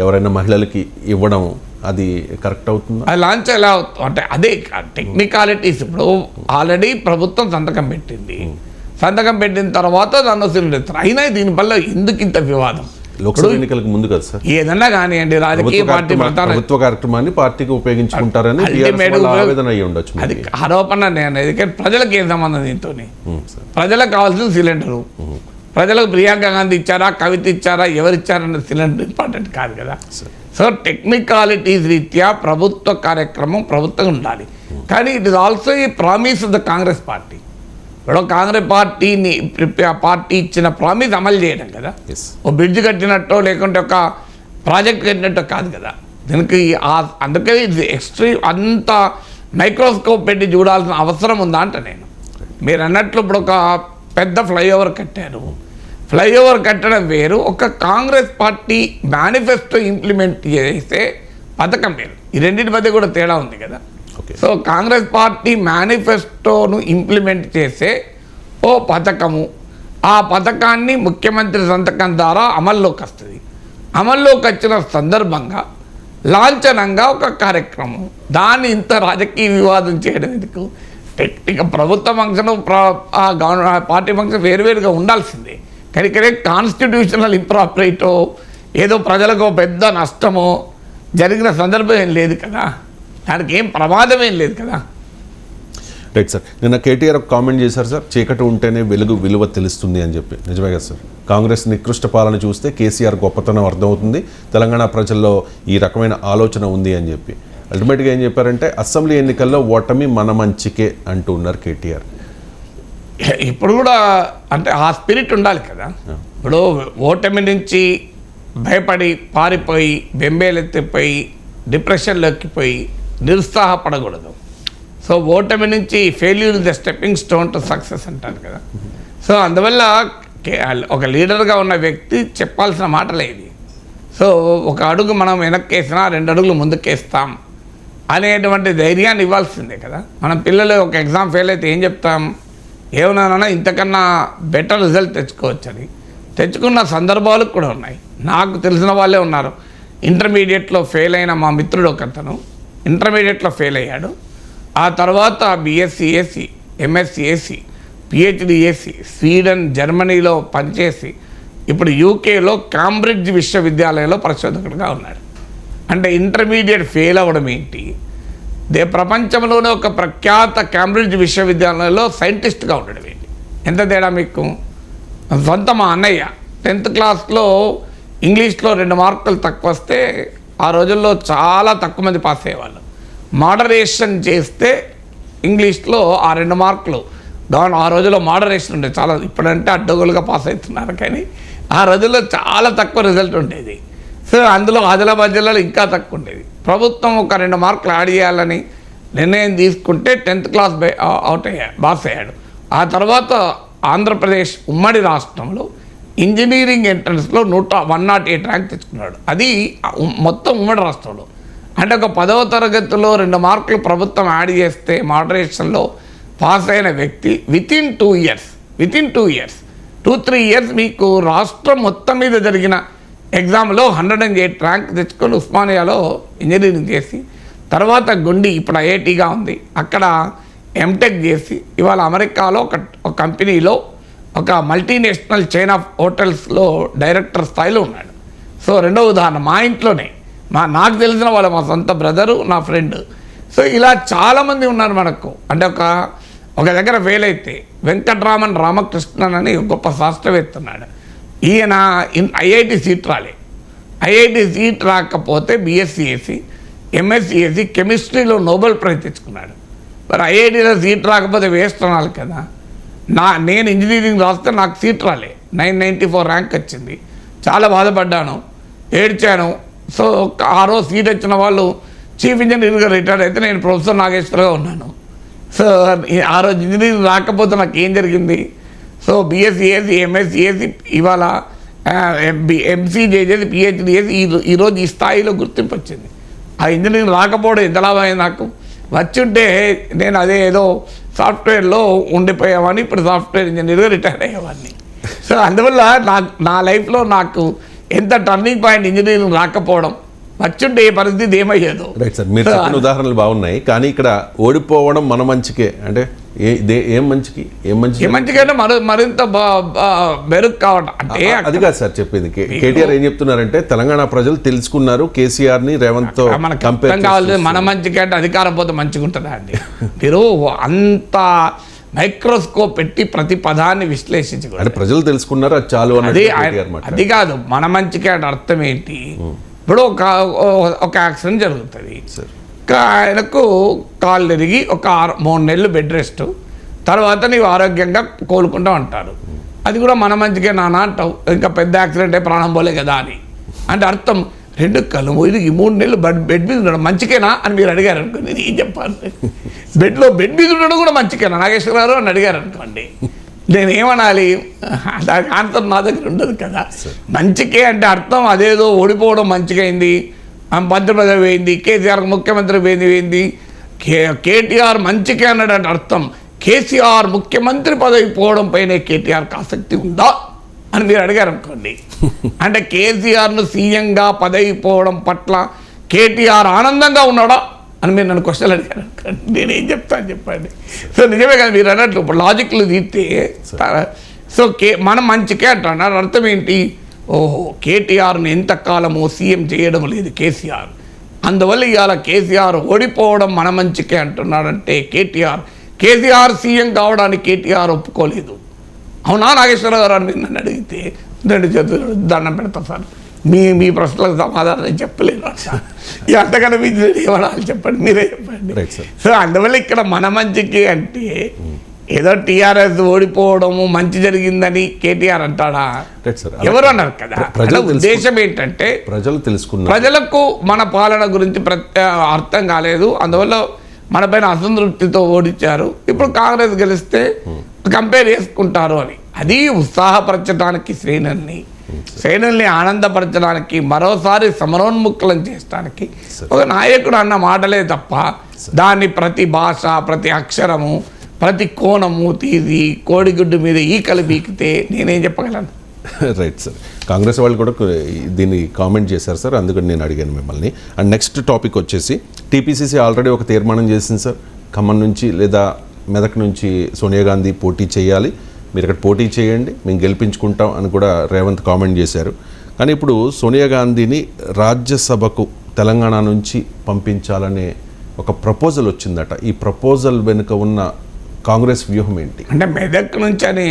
ఎవరైనా మహిళలకి ఇవ్వడం అది కరెక్ట్ అవుతుంది? అది లాంచ్ ఎలా అవుతుంది అంటే అదే టెక్నికాలిటీస్. ఇప్పుడు ఆల్రెడీ ప్రభుత్వం సంతకం పెట్టింది, సంతకం పెట్టిన తర్వాత దాన్ని సిలిండర్ అయినా దీనివల్ల ఎందుకు ఇంత వివాదం? లోక్సభ ఎన్నికలకు ముందు కదా సార్, ఏదన్నా కానివ్వండి, రాజకీయ పార్టీ ప్రభుత్వ కార్యక్రమాన్ని పార్టీకి ఉపయోగించుకుంటారని ఆవేదన అయ్యి ఉండొచ్చు. అది ఆరోపణ. నేను ప్రజలకు ఏం సంబంధం దీంతో? ప్రజలకు కావాల్సిన సిలిండరు, ప్రజలకు ప్రియాంక గాంధీ ఇచ్చారా, కవిత ఇచ్చారా, ఎవరు ఇచ్చారన్న సిలిండర్ ఇంపార్టెంట్ కాదు కదా. సో టెక్నికాలిటీస్ రీత్యా ప్రభుత్వ కార్యక్రమం ప్రభుత్వం ఉండాలి, కానీ ఇట్ ఇస్ ఆల్సో ఈ promise of the Congress party. ఇప్పుడు కాంగ్రెస్ పార్టీ ఇచ్చిన ప్రామిస్ అమలు చేయడం కదా. ఓ బ్రిడ్జ్ కట్టినట్టో లేకుంటే ఒక ప్రాజెక్ట్ కట్టినట్టో కాదు కదా. దీనికి అందుకే ఇది ఎక్స్ట్రీమ్ అంత మైక్రోస్కోప్ పెట్టి చూడాల్సిన అవసరం ఉందా అంటే నేను. మీరు అన్నట్లు ఇప్పుడు ఒక పెద్ద ఫ్లైఓవర్ కట్టారు, ఫ్లైఓవర్ కట్టడం వేరు, ఒక కాంగ్రెస్ పార్టీ మేనిఫెస్టో ఇంప్లిమెంట్ చేసే పథకం వేరు. ఈ రెండింటి మధ్య కూడా తేడా ఉంది కదా. సో కాంగ్రెస్ పార్టీ మేనిఫెస్టోను ఇంప్లిమెంట్ చేసే ఓ పథకము, ఆ పథకాన్ని ముఖ్యమంత్రి సంతకం ద్వారా అమల్లోకి వస్తుంది. అమల్లోకి వచ్చిన సందర్భంగా లాంఛనంగా ఒక కార్యక్రమం, దాన్ని ఇంత రాజకీయ వివాదం చేయడం ఎందుకు? టెక్నిక ప్రభుత్వ ఫంక్షన్ పార్టీ ఫంక్షన్ వేరువేరుగా ఉండాల్సిందే. కానీ కాన్స్టిట్యూషనల్ ఇంప్రాపరేటో ఏదో ప్రజలకు పెద్ద నష్టమో జరిగిన సందర్భం ఏం లేదు కదా, దానికి ఏం ప్రమాదం ఏం లేదు కదా. రైట్ సార్, నిన్న కేటీఆర్ ఒక కామెంట్ చేశారు సార్, చీకటి ఉంటేనే వెలుగు విలువ తెలుస్తుంది అని చెప్పి. నిజమే కదా సార్? కాంగ్రెస్ నికృష్ట పాలన చూస్తే కేసీఆర్ గొప్పతనం అర్థమవుతుంది, తెలంగాణ ప్రజల్లో ఈ రకమైన ఆలోచన ఉంది అని చెప్పి. అల్టిమేట్గా ఏం చెప్పారంటే అసెంబ్లీ ఎన్నికల్లో ఓటమి మన మంచికే అంటూ ఉన్నారు కేటీఆర్. ఇప్పుడు కూడా అంటే ఆ స్పిరిట్ ఉండాలి కదా. ఇప్పుడు ఓటమి నుంచి భయపడి పారిపోయి బెంబేలెత్తిపోయి డిప్రెషన్లోకి పోయి నిరుత్సాహపడకూడదు. సో ఓటమి నుంచి failure the stepping stone to success అంటారు కదా. సో అందువల్ల ఒక లీడర్గా ఉన్న వ్యక్తి చెప్పాల్సిన మాటలే ఇది. సో ఒక అడుగు మనం వెనక్కేసినా 2 అడుగులు ముందుకేస్తాం అనేటువంటి ధైర్యాన్ని ఇవ్వాల్సిందే కదా. మనం పిల్లలు ఒక ఎగ్జామ్ ఫెయిల్ అయితే ఏం చెప్తాం? ఏమన్నా ఇంతకన్నా బెటర్ రిజల్ట్ తెచ్చుకోవచ్చని. తెచ్చుకున్న సందర్భాలు కూడా ఉన్నాయి. నాకు తెలిసిన వాళ్ళే ఉన్నారు. ఇంటర్మీడియట్లో ఫెయిల్ అయిన మా మిత్రుడు ఒకతను ఇంటర్మీడియట్లో ఫెయిల్ అయ్యాడు. ఆ తర్వాత BSc AC, MSc AC, PhD AC, Sweden, జర్మనీలో పనిచేసి ఇప్పుడు యూకేలో కాంబ్రిడ్జ్ విశ్వవిద్యాలయంలో పరిశోధకుడిగా ఉన్నాడు. అంటే ఇంటర్మీడియట్ ఫెయిల్ అవ్వడం ఏంటి? ప్రపంచంలోనే ఒక ప్రఖ్యాత కాంబ్రిడ్జ్ విశ్వవిద్యాలయంలో సైంటిస్ట్గా ఉండడం ఏంటి? ఎంత తేడా మీకు? సొంత మా అన్నయ్య 10th క్లాస్లో ఇంగ్లీష్లో 2 మార్కులు తక్కువ వస్తే ఆ రోజుల్లో చాలా తక్కువ మంది పాస్ అయ్యేవాళ్ళు. మోడరేషన్ చేస్తే ఇంగ్లీష్లో ఆ 2 మార్కులు ఆ రోజుల్లో మోడరేషన్ ఉండేది చాలా. ఇప్పుడంటే అడ్డగోలుగా పాస్ అవుతున్నారు, కానీ ఆ రోజుల్లో చాలా తక్కువ రిజల్ట్ ఉండేది. సో అందులో ఆదిలాబాద్ జిల్లాలో ఇంకా తక్కువ ఉండేది. ప్రభుత్వం ఒక 2 మార్కులు యాడ్ చేయాలని నిర్ణయం తీసుకుంటే 10th క్లాస్ పాస్ అయ్యాడు. ఆ తర్వాత ఆంధ్రప్రదేశ్ ఉమ్మడి రాష్ట్రంలో ఇంజనీరింగ్ ఎంట్రన్స్లో 108 ర్యాంక్ తెచ్చుకున్నాడు. అది మొత్తం ఉమ్మడి రాష్ట్రంలో. అంటే ఒక 10వ తరగతిలో 2 మార్కులు ప్రభుత్వం యాడ్ చేస్తే మోడరేషన్లో పాస్ అయిన వ్యక్తి వితిన్ 2 ఇయర్స్ 2-3 ఇయర్స్ మీకు రాష్ట్రం మొత్తం మీద జరిగిన ఎగ్జామ్లో 108 ర్యాంక్ తెచ్చుకొని ఉస్మానియాలో ఇంజనీరింగ్ చేసి తర్వాత గుండి ఇప్పుడు ఐఐటీగా ఉంది అక్కడ ఎంటెక్ చేసి ఇవాళ అమెరికాలో ఒక కంపెనీలో ఒక మల్టీనేషనల్ చైన్ ఆఫ్ హోటల్స్లో డైరెక్టర్ స్థాయిలో ఉన్నాడు. సో రెండవ ఉదాహరణ మా ఇంట్లోనే నాకు తెలిసిన వాళ్ళు మా సొంత బ్రదరు, నా ఫ్రెండ్. సో ఇలా చాలామంది ఉన్నారు మనకు. అంటే ఒక దగ్గర ఫెయిల్ అయితే వెంకట్రామన్ రామకృష్ణన్ అని గొప్ప శాస్త్రవేత్త ఉన్నాడు. ఈయన ఐఐటి సీట్ రాలే. ఐఐటి సీట్ రాకపోతే బీఎస్సీ ఏసీ, ఎంఎస్సీ ఏసీ కెమిస్ట్రీలో నోబెల్ ప్రైజ్ తెచ్చుకున్నాడు. మరి ఐఐటీలో సీట్ రాకపోతే వేస్ట్ అనాలి కదా. నేను ఇంజనీరింగ్ రాస్తే నాకు సీట్ రాలే, 994 ర్యాంక్ వచ్చింది. చాలా బాధపడ్డాను, ఏడ్చాను. సో ఆ రోజు సీట్ వచ్చిన వాళ్ళు చీఫ్ ఇంజనీర్గా రిటైర్ అయితే నేను ప్రొఫెసర్ నాగేశ్వరగా ఉన్నాను. సో ఆ రోజు ఇంజనీరింగ్ రాకపోతే నాకు ఏం జరిగింది? సో బీఎస్సీ చేసి ఎంఎస్సీ చేసి ఇవాళ ఎంసీ చేసి పిహెచ్డీ చేసి ఈరోజు ఈ స్థాయిలో గుర్తింపు వచ్చింది. ఆ ఇంజనీరింగ్ రాకపోవడం ఎంత లాభమైంది నాకు. వచ్చుంటే నేను అదే ఏదో సాఫ్ట్వేర్లో ఉండిపోయేవాడిని, ఇప్పుడు సాఫ్ట్వేర్ ఇంజనీర్గా రిటైర్ అయ్యేవాడిని. సో అందువల్ల నా లైఫ్లో నాకు ఎంత టర్నింగ్ పాయింట్ ఇంజనీరింగ్ రాకపోవడం, వచ్చుంటే ఏ పరిస్థితి ఏమయ్యేదో. రైట్ సార్, మీరు చెప్పిన ఉదాహరణలు బాగున్నాయి, కానీ ఇక్కడ ఓడిపోవడం మన మంచికే అంటే ఏం మంచిగా మరింత మెరుగు కావడం అంటే అది కాదు సార్ చెప్పింది. కేటీఆర్ ఏం చెప్తున్నారంటే తెలంగాణ ప్రజలు తెలుసుకున్నారు కేసీఆర్ ని రేవంత్ తో కంపేర్ కావాలి. మన మంచిగా అంటే అధికారం పోతే మంచిగా ఉంటుందా అండి? మీరు అంత మైక్రోస్కోప్ పెట్టి ప్రతి పదాన్ని విశ్లేషించుకోవాలి. అంటే ప్రజలు తెలుసుకున్నారు అది చాలు అది కాదు. మన మంచిగా అంటే అర్థం ఏంటి? ఇప్పుడు ఒక యాక్సిడెంట్ జరుగుతుంది, ఆయనకు కాళ్ళు తిరిగి ఒక 3 నెలలు బెడ్ రెస్ట్, తర్వాత నీవు ఆరోగ్యంగా కోలుకుంటా అంటారు. అది కూడా మన మంచిగా నాన్న అంటావు. ఇంకా పెద్ద యాక్సిడెంట్ అయి ప్రాణం పోలే కదా అని అంటే అర్థం 2 కళ్ళు ఇది 3 నెలలు బెడ్ మీద ఉండడం మంచికేనా అని మీరు అడిగారు అనుకోండి, నేను ఏం చెప్పాలి? బెడ్ మీద ఉండడం కూడా మంచికేనా నాగేశ్వరరావు అని అడిగారు అనుకోండి, నేనేమనాలి? దానికి ఆన్సర్ నా దగ్గర ఉండదు కదా. మంచికే అంటే అర్థం అదేదో ఓడిపోవడం మంచిగైంది, మంత్రి పదవి పోయింది, కేసీఆర్ ముఖ్యమంత్రి పోయింది, కేటీఆర్ మంచికే అన్నాడు అంటే అర్థం కేసీఆర్ ముఖ్యమంత్రి పదవి పోవడం పైన కేటీఆర్కి ఆసక్తి ఉందా అని మీరు అడిగారు అనుకోండి, అంటే కేసీఆర్ను సీఎంగా పదవి పోవడం పట్ల కేటీఆర్ ఆనందంగా ఉన్నాడా అని మీరు నన్ను క్వశ్చన్ అడిగారు అనుకోండి, నేనేం చెప్తాను చెప్పండి. సో నిజమే కదా మీరు అన్నట్లు ఇప్పుడు లాజిక్లు తీస్తే. సో మనం మంచికే అంటున్నారు, అర్థం ఏంటి? ఓహో, కేటీఆర్ని ఎంతకాలమో సీఎం చేయడం లేదు కేసీఆర్, అందువల్ల ఇవాళ కేసీఆర్ ఓడిపోవడం మన మంచికే అంటున్నాడంటే కేసీఆర్ సీఎం కావడానికి కేటీఆర్ ఒప్పుకోలేదు. అవునా నాగేశ్వరరావు గారు అని నన్ను అడిగితే 2 చేతులు దండం పెడతా సార్, మీ ప్రశ్నలకు సమాధానం చెప్పలేదు అంతకన్నా మీరు ఏమనాలి చెప్పండి, మీరే చెప్పండి. సో అందువల్ల ఇక్కడ మన మంచికి అంటే ఏదో టీఆర్ఎస్ ఓడిపోవడము మంచి జరిగిందని కేటీఆర్ అంటాడా? ఎవరు అన్నారు కదా. ఉద్దేశం ఏంటంటే ప్రజలకు మన పాలన గురించి అర్థం కాలేదు, అందువల్ల మన పైన అసంతృప్తితో ఓడించారు, ఇప్పుడు కాంగ్రెస్ గెలిస్తే కంపేర్ చేసుకుంటారు అని. అది ఉత్సాహపరచడానికి శ్రేణుల్ని ఆనందపరచడానికి, మరోసారి సమరోన్ముఖులను చేయడానికి ఒక నాయకుడు అన్న మాటలే తప్ప దాన్ని ప్రతి భాష, ప్రతి అక్షరము, ప్రతి కోణము తీసి కోడిగుడ్డు మీద ఈకలు బీకితే నేనేం చెప్పగలను? రైట్ సార్, కాంగ్రెస్ వాళ్ళు కూడా దీన్ని కామెంట్ చేశారు సార్, అందుకని నేను అడిగాను మిమ్మల్ని. అండ్ నెక్స్ట్ టాపిక్ వచ్చేసి టీపీసీసీ ఆల్రెడీ ఒక తీర్మానం చేసింది సార్, ఖమ్మం నుంచి లేదా మెదక్ నుంచి సోనియా గాంధీ పోటీ చేయాలి, మీరు ఇక్కడ పోటీ చేయండి మేము గెలిపించుకుంటాం అని కూడా రేవంత్ కామెంట్ చేశారు. కానీ ఇప్పుడు సోనియా గాంధీని రాజ్యసభకు తెలంగాణ నుంచి పంపించాలనే ఒక ప్రపోజల్ వచ్చిందట. ఈ ప్రపోజల్ వెనుక ఉన్న కాంగ్రెస్ వ్యూహం ఏంటి? అంటే మెదక్ నుంచి అని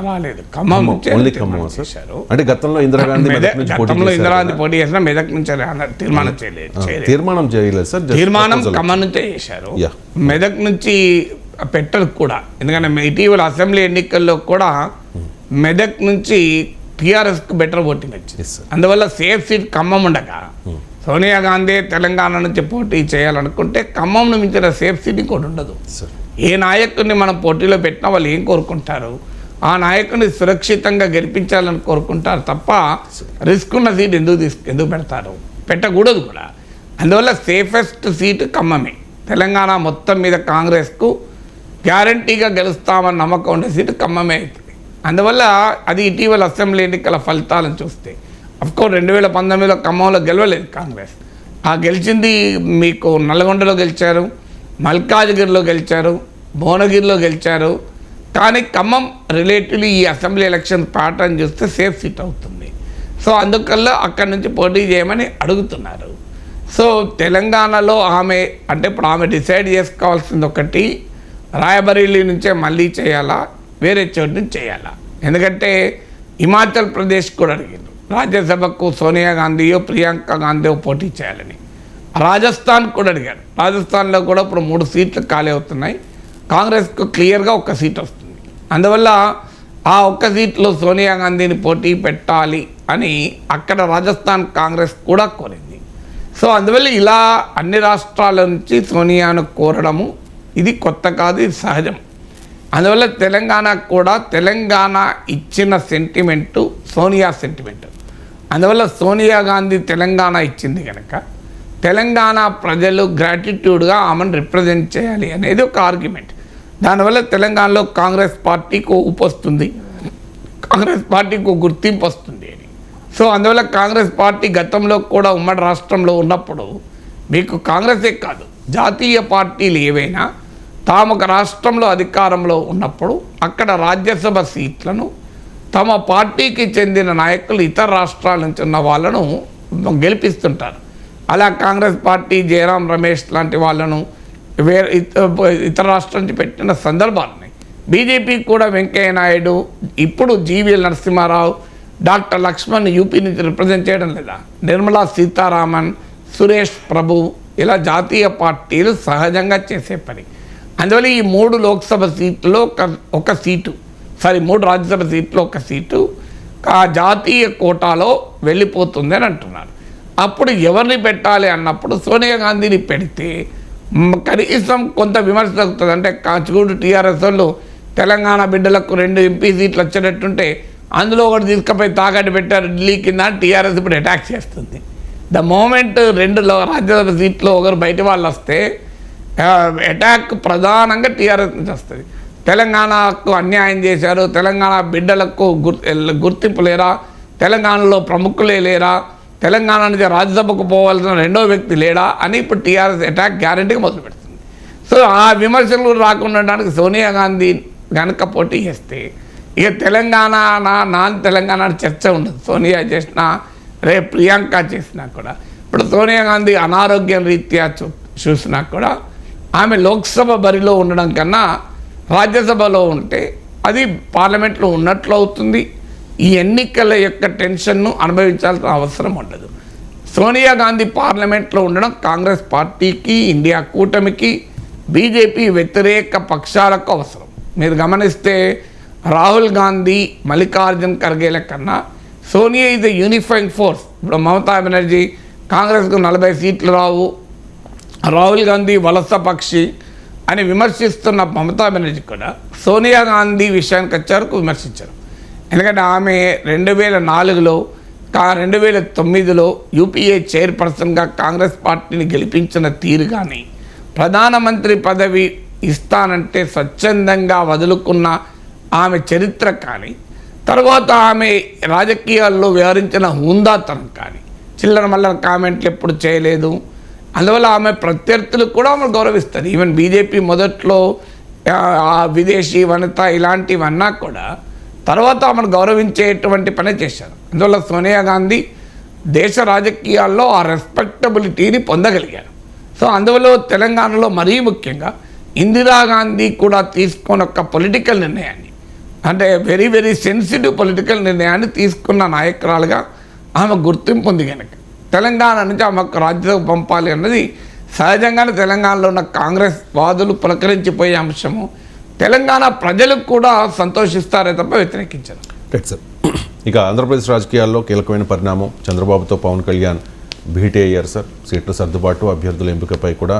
రాలేదు, ఖమ్మం ఓన్లీ ఖమ్మం సార్. అంటే గతంలో ఇందిరాగాంధీ పోటీ చేసినా మెదక్ నుంచి తీర్మానం చేయలేదు సార్, తీర్మానం ఖమ్మం నుంచే చేశారు, మెదక్ నుంచి పెట్టరు కూడా. ఎందుకంటే ఇటీవల అసెంబ్లీ ఎన్నికల్లో కూడా మెదక్ నుంచి టీఆర్ఎస్కు బెటర్ ఓటింగ్ వచ్చింది. అందువల్ల సేఫ్ సీట్ ఖమ్మం ఉండగా సోనియా గాంధీ తెలంగాణ నుంచి పోటీ చేయాలనుకుంటే ఖమ్మంను మించిన సేఫ్ సీట్ ఇంకోటి ఉండదు. ఏ నాయకుడిని మనం పోటీలో పెట్టినా వాళ్ళు ఏం కోరుకుంటారు? ఆ నాయకుడిని సురక్షితంగా గెలిపించాలని కోరుకుంటారు తప్ప రిస్క్ ఉన్న సీట్ ఎందుకు పెడతారు? పెట్టకూడదు కూడా. అందువల్ల సేఫెస్ట్ సీటు ఖమ్మమే. తెలంగాణ మొత్తం మీద కాంగ్రెస్కు గ్యారంటీగా గెలుస్తామని నమ్మకం ఉండే సీటు ఖమ్మమే అవుతుంది. అందువల్ల అది ఇటీవల అసెంబ్లీ ఎన్నికల ఫలితాలను చూస్తే అఫ్కోర్స్ 2019లో ఖమ్మంలో గెలవలేదు కాంగ్రెస్, ఆ గెలిచింది మీకు నల్గొండలో గెలిచారు, మల్కాజ్గిరిలో గెలిచారు, భువనగిరిలో గెలిచారు. కానీ ఖమ్మం రిలేటివ్లీ ఈ అసెంబ్లీ ఎలక్షన్ ప్యాటర్న్ చూస్తే సేఫ్ సీట్ అవుతుంది. సో అందుకల్లా అక్కడి నుంచి పోటీ చేయమని అడుగుతున్నారు. సో తెలంగాణలో ఆమె అంటే ఇప్పుడు ఆమె డిసైడ్ చేసుకోవాల్సింది ఒకటి, రాయబరేలీ నుంచే మళ్ళీ చేయాలా వేరే చోటు నుంచి చేయాలా? ఎందుకంటే హిమాచల్ ప్రదేశ్ కూడా అడిగారు రాజ్యసభకు సోనియా గాంధీయో ప్రియాంక గాంధీయో పోటీ చేయాలని. రాజస్థాన్ కూడా అడిగారు, రాజస్థాన్లో కూడా ఇప్పుడు 3 సీట్లు ఖాళీ అవుతున్నాయి, కాంగ్రెస్కు క్లియర్గా 1 సీట్ వస్తుంది. అందువల్ల ఆ 1 సీట్లో సోనియా గాంధీని పోటీ పెట్టాలి అని అక్కడ రాజస్థాన్ కాంగ్రెస్ కూడా కోరింది. సో అందువల్ల ఇలా అన్ని రాష్ట్రాల నుంచి సోనియాను కోరడము ఇది కొత్త కాదు, ఇది సహజం. అందువల్ల తెలంగాణకు కూడా తెలంగాణ ఇచ్చిన సెంటిమెంటు సోనియా సెంటిమెంటు. అందువల్ల సోనియా గాంధీ తెలంగాణ ఇచ్చింది కనుక తెలంగాణ ప్రజలు గ్రాటిట్యూడ్గా ఆమెను రిప్రజెంట్ చేయాలి అనేది ఒక ఆర్గ్యుమెంట్. దానివల్ల తెలంగాణలో కాంగ్రెస్ పార్టీకి ఊపు వస్తుంది, కాంగ్రెస్ పార్టీకి గుర్తింపు వస్తుంది అని. సో అందువల్ల కాంగ్రెస్ పార్టీ గతంలో కూడా ఉమ్మడి రాష్ట్రంలో ఉన్నప్పుడు మీకు కాంగ్రెసే కాదు, జాతీయ పార్టీలు ఏవైనా తాము ఒక రాష్ట్రంలో అధికారంలో ఉన్నప్పుడు అక్కడ రాజ్యసభ సీట్లను తమ పార్టీకి చెందిన నాయకులు ఇతర రాష్ట్రాల నుంచి ఉన్న వాళ్ళను గెలిపిస్తుంటారు. అలా కాంగ్రెస్ పార్టీ జయరాం రమేష్ లాంటి వాళ్ళను వేరే ఇతర రాష్ట్రం నుంచి పెట్టిన సందర్భాలు ఉన్నాయి. బీజేపీ కూడా వెంకయ్య నాయుడు, ఇప్పుడు జీవీఎల్ నరసింహారావు, డాక్టర్ లక్ష్మణ్ యూపీ నుంచి రిప్రజెంట్ చేయడం లేదా, నిర్మలా సీతారామన్, సురేష్ ప్రభు, ఇలా జాతీయ పార్టీలు సహజంగా చేసే పని. అందువల్ల ఈ 3 లోక్సభ సీట్లలో ఒక సీటు, 3 రాజ్యసభ సీట్లో ఒక సీటు ఆ జాతీయ కోటాలో వెళ్ళిపోతుంది అని అంటున్నారు. అప్పుడు ఎవరిని పెట్టాలి అన్నప్పుడు సోనియా గాంధీని పెడితే కనీసం కొంత విమర్శ తగ్గుతుంది. అంటే కాచిగూడు టీఆర్ఎస్ వాళ్ళు తెలంగాణ బిడ్డలకు 2 ఎంపీ సీట్లు వచ్చేటట్టుంటే అందులో ఒకటి తీసుకుపోయి తాకట్టు పెట్టారు ఢిల్లీ కింద, టీఆర్ఎస్ ఇప్పుడు అటాక్ చేస్తుంది. ద మూమెంట్ 2 రాజ్యసభ సీట్లో ఒకరు బయట వాళ్ళు వస్తే అటాక్ ప్రధానంగా టీఆర్ఎస్ నుంచి వస్తుంది. తెలంగాణకు అన్యాయం చేశారు, తెలంగాణ బిడ్డలకు గుర్తింపు లేరా, తెలంగాణలో ప్రముఖులే లేరా, తెలంగాణ నుంచి రాజ్యసభకు పోవాల్సిన 2వ వ్యక్తి లేడా అని ఇప్పుడు టీఆర్ఎస్ అటాక్ గ్యారెంటీగా మొదలు పెడుతుంది. సో ఆ విమర్శలు రాకుండా ఉండడానికి సోనియా గాంధీ కనుక పోటీ చేస్తే ఇక తెలంగాణ నాన్ తెలంగాణ చర్చ ఉండదు. సోనియా చేసినా రేపు ప్రియాంక చేసినా కూడా, ఇప్పుడు సోనియా గాంధీ అనారోగ్యం రీత్యా చూసినా కూడా ఆమె లోక్సభ బరిలో ఉండడం కన్నా రాజ్యసభలో ఉంటే అది పార్లమెంట్లో ఉన్నట్లు అవుతుంది. ఈ ఎన్నికల యొక్క టెన్షన్ను అనుభవించాల్సిన అవసరం ఉండదు. సోనియా గాంధీ పార్లమెంట్లో ఉండడం కాంగ్రెస్ పార్టీకి, ఇండియా కూటమికి, బీజేపీ వ్యతిరేక పక్షాలకు అవసరం. మీరు గమనిస్తే రాహుల్ గాంధీ, మల్లికార్జున్ ఖర్గేల కన్నా Sonia is a unifying force. ఇప్పుడు మమతా బెనర్జీ కాంగ్రెస్కు 40 సీట్లు రావు, రాహుల్ గాంధీ వలస పక్షి అని విమర్శిస్తున్న మమతా బెనర్జీ కూడా సోనియా గాంధీ విషయానికి వచ్చేవరకు విమర్శించారు. ఎందుకంటే ఆమె 2004లో 2009లో యూపీఏ చైర్పర్సన్గా కాంగ్రెస్ పార్టీని గెలిపించిన తీరు కానీ, ప్రధానమంత్రి పదవి ఇస్తానంటే స్వచ్ఛందంగా వదులుకున్న ఆమె చరిత్ర కానీ, తర్వాత ఆమె రాజకీయాల్లో వ్యవహరించిన హుందాతనం కానీ, చిల్లర మల్లర కామెంట్లు ఎప్పుడు చేయలేదు. అందువల్ల ఆమె ప్రత్యర్థులు కూడా ఆమె గౌరవిస్తారు. ఈవెన్ బీజేపీ మొదట్లో విదేశీ వనిత ఇలాంటివన్నా కూడా తర్వాత ఆమెను గౌరవించేటువంటి పని చేశారు. అందువల్ల సోనియా గాంధీ దేశ రాజకీయాల్లో ఆ రెస్పెక్టబిలిటీని పొందగలిగారు. సో అందువల్ల తెలంగాణలో మరీ ముఖ్యంగా ఇందిరాగాంధీ కూడా తీసుకున్న ఒక పొలిటికల్ నిర్ణయాన్ని, అంటే వెరీ వెరీ సెన్సిటివ్ పొలిటికల్ నిర్ణయాన్ని తీసుకున్న నాయకురాలుగా ఆమె గుర్తింపు ఉంది కనుక తెలంగాణ నుంచి ఆమెకు రాజ్యసభ పంపాలి అన్నది సహజంగానే తెలంగాణలో ఉన్న కాంగ్రెస్ వాదులు పులకరించిపోయే అంశము. తెలంగాణ ప్రజలకు కూడా సంతోషిస్తారే తప్ప వ్యతిరేకించారు. Right sir. ఇక ఆంధ్రప్రదేశ్ రాజకీయాల్లో కీలకమైన పరిణామం, చంద్రబాబుతో పవన్ కళ్యాణ్ భేటీ అయ్యారు సార్. సీట్ల సర్దుబాటు, అభ్యర్థుల ఎంపికపై కూడా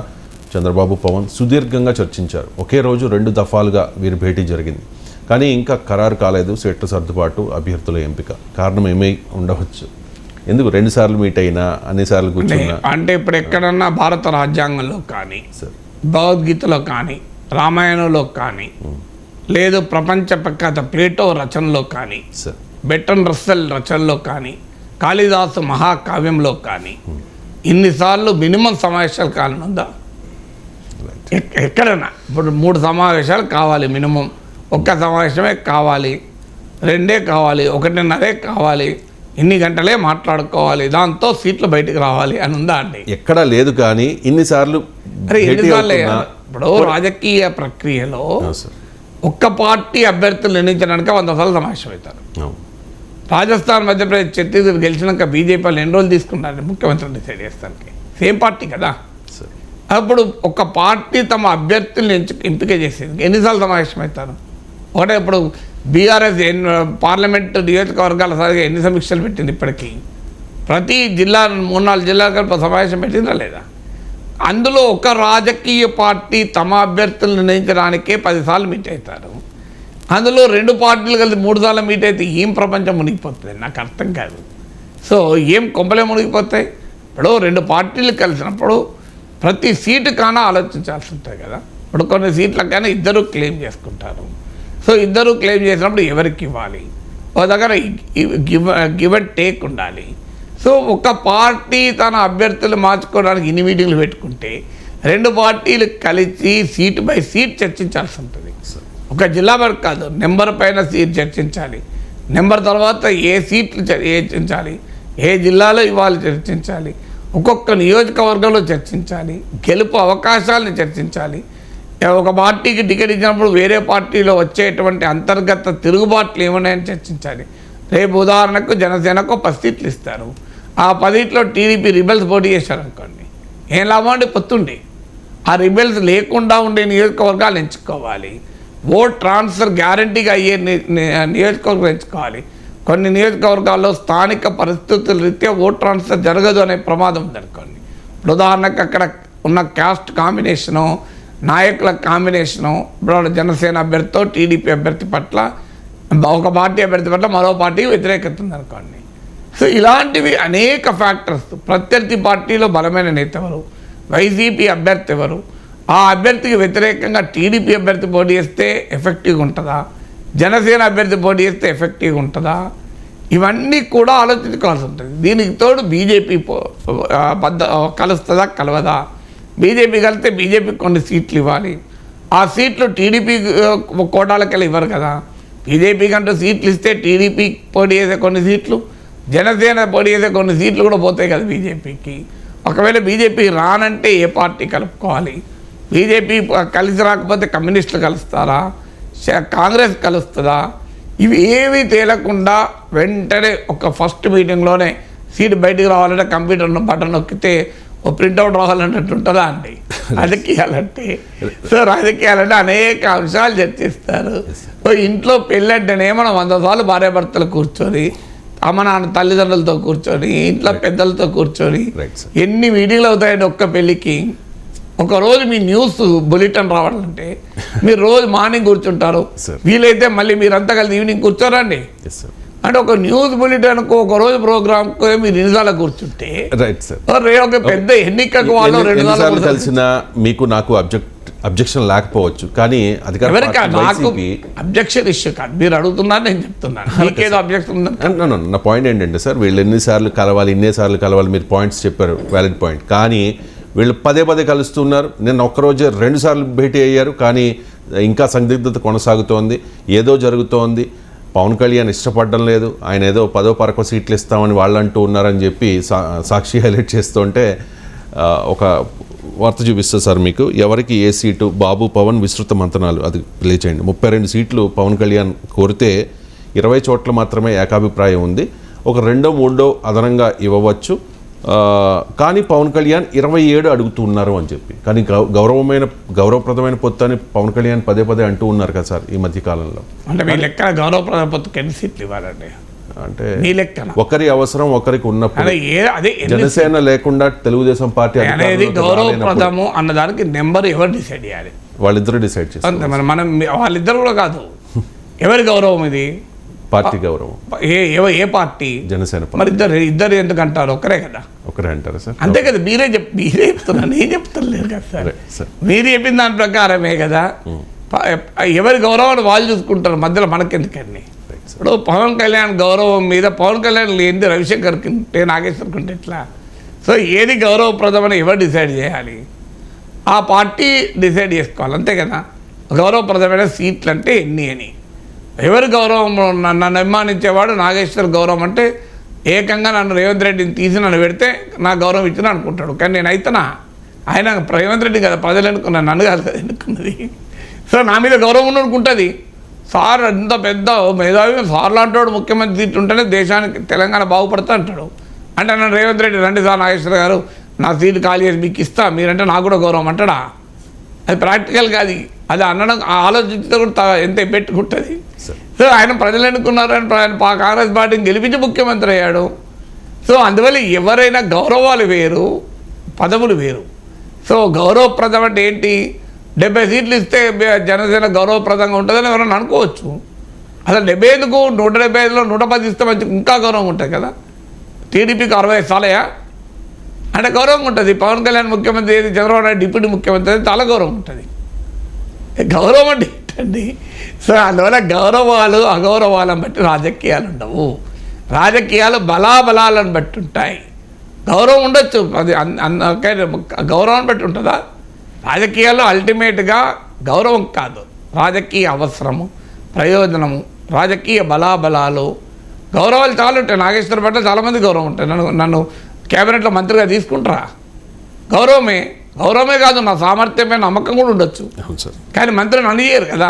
చంద్రబాబు, పవన్ సుదీర్ఘంగా చర్చించారు. ఒకే రోజు 2 దఫాలుగా వీరి భేటీ జరిగింది. కానీ ఇంకా ఖరారు కాలేదు సీట్ల సర్దుబాటు, అభ్యర్థుల ఎంపిక. కారణం ఏమై ఉండవచ్చు? ఎందుకు 2 సార్లు మీట్ అయినా, అన్నిసార్లు కూర్చున్నా? అంటే ఇప్పుడు ఎక్కడన్నా భారత రాజ్యాంగంలో కానీ, భగవద్గీతలో కానీ, రామాయణంలో కానీ, లేదు ప్రపంచ ప్రఖ్యాత ప్లేటో రచనలో కానీ, బెర్ట్రాండ్ రస్సెల్ రచనలో కానీ, కాళిదాసు మహాకావ్యంలో కానీ ఇన్నిసార్లు మినిమం సమావేశాలు కానుందా? ఎక్కడన్నా ఇప్పుడు 3 సమావేశాలు కావాలి మినిమం. ఒక్క సమావేశమే కావాలి, 2 కావాలి, 1.5 కావాలి, ఇన్ని గంటలే మాట్లాడుకోవాలి, దాంతో సీట్లు బయటకు రావాలి అని ఉందా అండి? ఎక్కడా లేదు. కానీ ఇన్నిసార్లు ఇప్పుడు రాజకీయ ప్రక్రియలో ఒక్క పార్టీ అభ్యర్థులు నిర్ణయించడానికి 100 సార్లు సమావేశం అవుతారు. రాజస్థాన్, మధ్యప్రదేశ్, ఛత్తీస్గఢ్ గెలిచినాక బీజేపీ వాళ్ళు 2 రోజులు తీసుకుంటారు ముఖ్యమంత్రిని డిసైడ్ చేస్తానికి. సేమ్ పార్టీ కదా. అప్పుడు ఒక పార్టీ తమ అభ్యర్థుల్ని ఎంపిక చేసేది ఎన్నిసార్లు సమావేశం అవుతారు? ఒకటే ఇప్పుడు బీఆర్ఎస్ పార్లమెంటు నియోజకవర్గాల సరిగా ఎన్ని సమీక్షలు పెట్టింది ఇప్పటికీ? ప్రతి జిల్లా 3-4 జిల్లాలు కలిపి సమావేశం పెట్టిందా లేదా? అందులో ఒక రాజకీయ పార్టీ తమ అభ్యర్థులు నిర్ణయించడానికే 10 సార్లు మీట్ అవుతారు. అందులో 2 పార్టీలు కలిసి 3 సార్లు మీట్ అయితే ఏం ప్రపంచం మునిగిపోతుంది? నాకు అర్థం కాదు. సో ఏం కొంపలే మునిగిపోతాయి? ఇప్పుడు 2 పార్టీలు కలిసినప్పుడు ప్రతి సీటు కానా ఆలోచించాల్సి ఉంటుంది కదా. ఇప్పుడు కొన్ని సీట్లకైనా ఇద్దరు క్లెయిమ్ చేసుకుంటారు. సో ఇద్దరు క్లెయిమ్ చేసినప్పుడు ఎవరికి ఇవ్వాలి? ఒక దగ్గర గివ్ అండ్ టేక్ ఉండాలి. సో ఒక పార్టీ తన అభ్యర్థులు మార్చుకోవడానికి ఇన్ని మీటింగ్లు పెట్టుకుంటే 2 పార్టీలు కలిసి సీట్ బై సీట్ చర్చించాల్సి ఉంటుంది. ఒక జిల్లా వరకు కాదు, నెంబర్ పైన సీట్ చర్చించాలి. నెంబర్ తర్వాత ఏ సీట్లు చర్చించాలి, ఏ జిల్లాలో ఇవ్వాలి చర్చించాలి, ఒక్కొక్క నియోజకవర్గంలో చర్చించాలి, గెలుపు అవకాశాలను చర్చించాలి. ఒక పార్టీకి టికెట్ ఇచ్చినప్పుడు వేరే పార్టీలో వచ్చేటువంటి అంతర్గత తిరుగుబాట్లు ఏమున్నాయని చర్చించాలి. రేపు ఉదాహరణకు జనసేనకు 10 సీట్లు ఇస్తారు. ఆ 10లో టీడీపీ రిబెల్స్ పోటీ చేశారు అనుకోండి, ఏం లాభం అండి? పొత్తుండే ఆ రిబెల్స్ లేకుండా ఉండే నియోజకవర్గాలు ఎంచుకోవాలి. ఓట్ ట్రాన్స్ఫర్ గ్యారంటీగా అయ్యే నియోజకవర్గాలు ఎంచుకోవాలి. కొన్ని నియోజకవర్గాల్లో స్థానిక పరిస్థితుల రీత్యా ఓట్ ట్రాన్స్ఫర్ జరగదు అనే ప్రమాదం ఉందనుకోండి. ఇప్పుడు ఉదాహరణకు అక్కడ ఉన్న క్యాస్ట్ కాంబినేషను, నాయకుల కాంబినేషను, ఇప్పుడు జనసేన అభ్యర్థితో టీడీపీ అభ్యర్థి పట్ల, ఒక పార్టీ అభ్యర్థి పట్ల మరో పార్టీకి వ్యతిరేకత ఉందనుకోండి. సో ఇలాంటివి అనేక ఫ్యాక్టర్స్. ప్రత్యర్థి పార్టీలో బలమైన నేత ఎవరు, వైసీపీ అభ్యర్థి ఎవరు, ఆ అభ్యర్థికి వ్యతిరేకంగా టీడీపీ అభ్యర్థి పోటీ చేస్తే ఎఫెక్టివ్గా ఉంటుందా, జనసేన అభ్యర్థి పోటీ చేస్తే ఎఫెక్టివ్గా ఉంటుందా, ఇవన్నీ కూడా ఆలోచించుకోవాల్సి ఉంటుంది. దీనికి తోడు బీజేపీ కలుస్తుందా కలవదా? బీజేపీ కలిస్తే బీజేపీకి కొన్ని సీట్లు ఇవ్వాలి. ఆ సీట్లు టీడీపీ కోటాలకెళ్ళి ఇవ్వరు కదా. బీజేపీ కంటూ సీట్లు ఇస్తే టీడీపీ పోటీ చేసే కొన్ని సీట్లు, జనసేన పోటీ చేసే కొన్ని సీట్లు కూడా పోతాయి కదా బీజేపీకి. ఒకవేళ బీజేపీ రానంటే ఏ పార్టీ కలుపుకోవాలి? బీజేపీ కలిసి రాకపోతే కమ్యూనిస్టులు కలుస్తారా, కాంగ్రెస్ కలుస్తుందా? ఇవి ఏవి తేలకుండా వెంటనే ఒక ఫస్ట్ మీటింగ్లోనే సీట్ బయటికి రావాలంటే కంప్యూటర్ బటన్ నొక్కితే ఓ ప్రింట్అవుట్ రావాలన్నట్టు ఉంటుందా అండి రాజకీయాలంటే? సో రాజకీయాలంటే అనేక అంశాలు చర్చిస్తారు. ఇంట్లో పెళ్ళంటేనే మనం 100 సార్లు భార్యాభర్తలు కూర్చొని, అమ్మ నాన్న తల్లిదండ్రులతో కూర్చొని, ఇంట్లో పెద్దలతో కూర్చొని ఎన్ని మీటింగ్లు అవుతాయండి ఒక్క పెళ్ళికి. ఒకరోజు మీ న్యూస్ బులెటిన్ రావాలంటే మీరు రోజు మార్నింగ్ కూర్చుంటారు, వీలైతే మళ్ళీ మీరంతా కలిసి ఈవినింగ్ కూర్చోరండి. అంటే ఒక న్యూస్ బులెటిన్కు ఒకరోజు ప్రోగ్రామ్కు మీరు 2 సార్లు కూర్చుంటే ఒక పెద్ద ఎన్నికకు వాళ్ళు 2 సార్లు కలిసిన మీకు నాకు అబ్జెక్షన్ లేకపోవచ్చు, కానీ నాకు అబ్జెక్షన్ ఇష్యూ కాదు. మీరు అడుగుతున్నారు, నేను చెప్తున్నాను. మీకేదో అబ్జెక్షన్ ఉందని. నా పాయింట్ ఏంటంటే సార్, వీళ్ళు ఎన్నిసార్లు కలవాలి, ఇన్నిసార్లు కలవాలి, మీరు పాయింట్స్ చెప్పారు, వ్యాలిడ్ పాయింట్. కానీ వీళ్ళు పదే కలుస్తున్నారు. నేను ఒక్కరోజే 2 సార్లు భేటీ అయ్యారు, కానీ ఇంకా సందిగ్ధత కొనసాగుతోంది, ఏదో జరుగుతోంది. పవన్ కళ్యాణ్ ఇష్టపడడం లేదు, ఆయన ఏదో 10వ 12వ సీట్లు ఇస్తామని వాళ్ళు అంటూ ఉన్నారని చెప్పి సాక్షి హైలైట్ చేస్తుంటే ఒక వార్త చూపిస్తుంది సార్ మీకు. ఎవరికి ఏ సీటు, బాబు పవన్ విస్తృత మంతనాలు, అది ప్లే చేయండి. 32 సీట్లు పవన్ కళ్యాణ్ కోరితే 20 చోట్ల మాత్రమే ఏకాభిప్రాయం ఉంది. ఒక 2వ 3వ అదనంగా ఇవ్వవచ్చు, కానీ పవన్ కళ్యాణ్ 27 అడుగుతున్నారు అని చెప్పి. కానీ గౌరవప్రదమైన పొత్తు అని పవన్ కళ్యాణ్ పదే అంటూ ఉన్నారు కదా సార్ ఈ మధ్య కాలంలో. అంటే మీ లెక్క గౌరవప్రదమైన పొత్తుకు ఎన్ని సీట్లు ఇవ్వాలండి? అంటే ఒకరి అవసరం ఒకరికి ఉన్నప్పుడు జనసేన లేకుండా తెలుగుదేశం పార్టీ అనేది గౌరవప్రదము అన్నదానికి నెంబర్ ఎవరు డిసైడ్ చేయాలి? వాళ్ళిద్దరు డిసైడ్ చేస్తారు. మనం వాళ్ళిద్దరు కూడా కాదు, ఎవరి గౌరవం ఇది? పార్టీ గౌరవం. ఏ పార్టీ? జనసేన. మరి ఇద్దరు ఎందుకు అంటారు? ఒకరే కదా. ఒకరే అంటారు సార్. అంతే కదా. మీరే చెప్తున్నారు, నేను చెప్తలేరు కదా సార్. మీరు చెప్పిన దాని ప్రకారమే కదా. ఎవరి గౌరవాన్ని వాళ్ళు చూసుకుంటారు, మధ్యలో మనకెందుకండి? ఇప్పుడు పవన్ కళ్యాణ్ గౌరవం మీద పవన్ కళ్యాణ్ లేనిది రవిశంకర్కి ఉంటే, నాగేశ్వర్కి ఉంటే ఎట్లా? సో ఏది గౌరవప్రదమని ఎవరు డిసైడ్ చేయాలి? ఆ పార్టీ డిసైడ్ చేసుకోవాలి, అంతే కదా. గౌరవప్రదమైన సీట్లు అంటే ఎన్ని అని. ఎవరి గౌరవం? నన్ను అభిమానించేవాడు నాగేశ్వర్ గౌరవం అంటే ఏకంగా నన్ను రేవంత్ రెడ్డిని తీసి నన్ను పెడితే నా గౌరవం ఇచ్చిన అనుకుంటాడు. కానీ నేను అయితేనా? ఆయన రేవంత్ రెడ్డి కదా ప్రజలు ఎన్నుకున్నాను, నన్ను కాదు కదా ఎన్నుకున్నది. సో నా మీద గౌరవం అనుకుంటుంది. సార్ ఎంత పెద్ద మేధావి, సార్ లాంటి ముఖ్యమంత్రి సీట్లు ఉంటేనే దేశానికి తెలంగాణ బాగుపడతా అంటాడు. అంటే నన్ను రేవంత్ రెడ్డి రండి సార్ నాగేశ్వర గారు నా సీటు ఖాళీ చేసి మీకు ఇస్తా, మీరంటే నాకు కూడా గౌరవం అంటాడా? అది ప్రాక్టికల్ కాదు. అది అనడం ఆలోచించితే కూడా ఎంత పెట్టుకుంటుంది. సో ఆయన ప్రజలు ఎన్నుకున్నారు, ఆయన కాంగ్రెస్ పార్టీని గెలిపించి ముఖ్యమంత్రి అయ్యాడు. సో అందువల్ల ఎవరైనా గౌరవాలు వేరు, పదవులు వేరు. సో గౌరవప్రదం అంటే ఏంటి? 70 సీట్లు ఇస్తే జనసేన గౌరవప్రదంగా ఉంటుందని ఎవరైనా అనుకోవచ్చు. అసలు 70 ఎందుకు? 175లో 110 ఇస్తే మంచి ఇంకా గౌరవం ఉంటుంది కదా. టీడీపీకి 60 చాలయా అంటే గౌరవంగా ఉంటుంది. పవన్ కళ్యాణ్ ముఖ్యమంత్రి ఏది, చంద్రబాబు నాయుడు డిప్యూటీ ముఖ్యమంత్రి అయితే చాలా గౌరవం ఉంటుంది. గౌరవం అంటే ఏంటండి? సో అందువల్ల గౌరవాలు అగౌరవాలను బట్టి రాజకీయాలు ఉండవు. రాజకీయాలు బలాబలాలను బట్టి ఉంటాయి. గౌరవం ఉండొచ్చు, అది గౌరవం బట్టి ఉంటుందా? రాజకీయాల్లో అల్టిమేట్గా గౌరవం కాదు, రాజకీయ అవసరము, ప్రయోజనము, రాజకీయ బలాబలాలు, గౌరవాలు చాలా ఉంటాయి. నాగేశ్వర పట్ల చాలామంది గౌరవం ఉంటాయి. నన్ను క్యాబినెట్లో మంత్రిగా తీసుకుంటారా? గౌరవమే కాదు, నా సామర్థ్యమే నమ్మకం కూడా ఉండొచ్చు. కానీ మంత్రి నన్ను చేయరు కదా.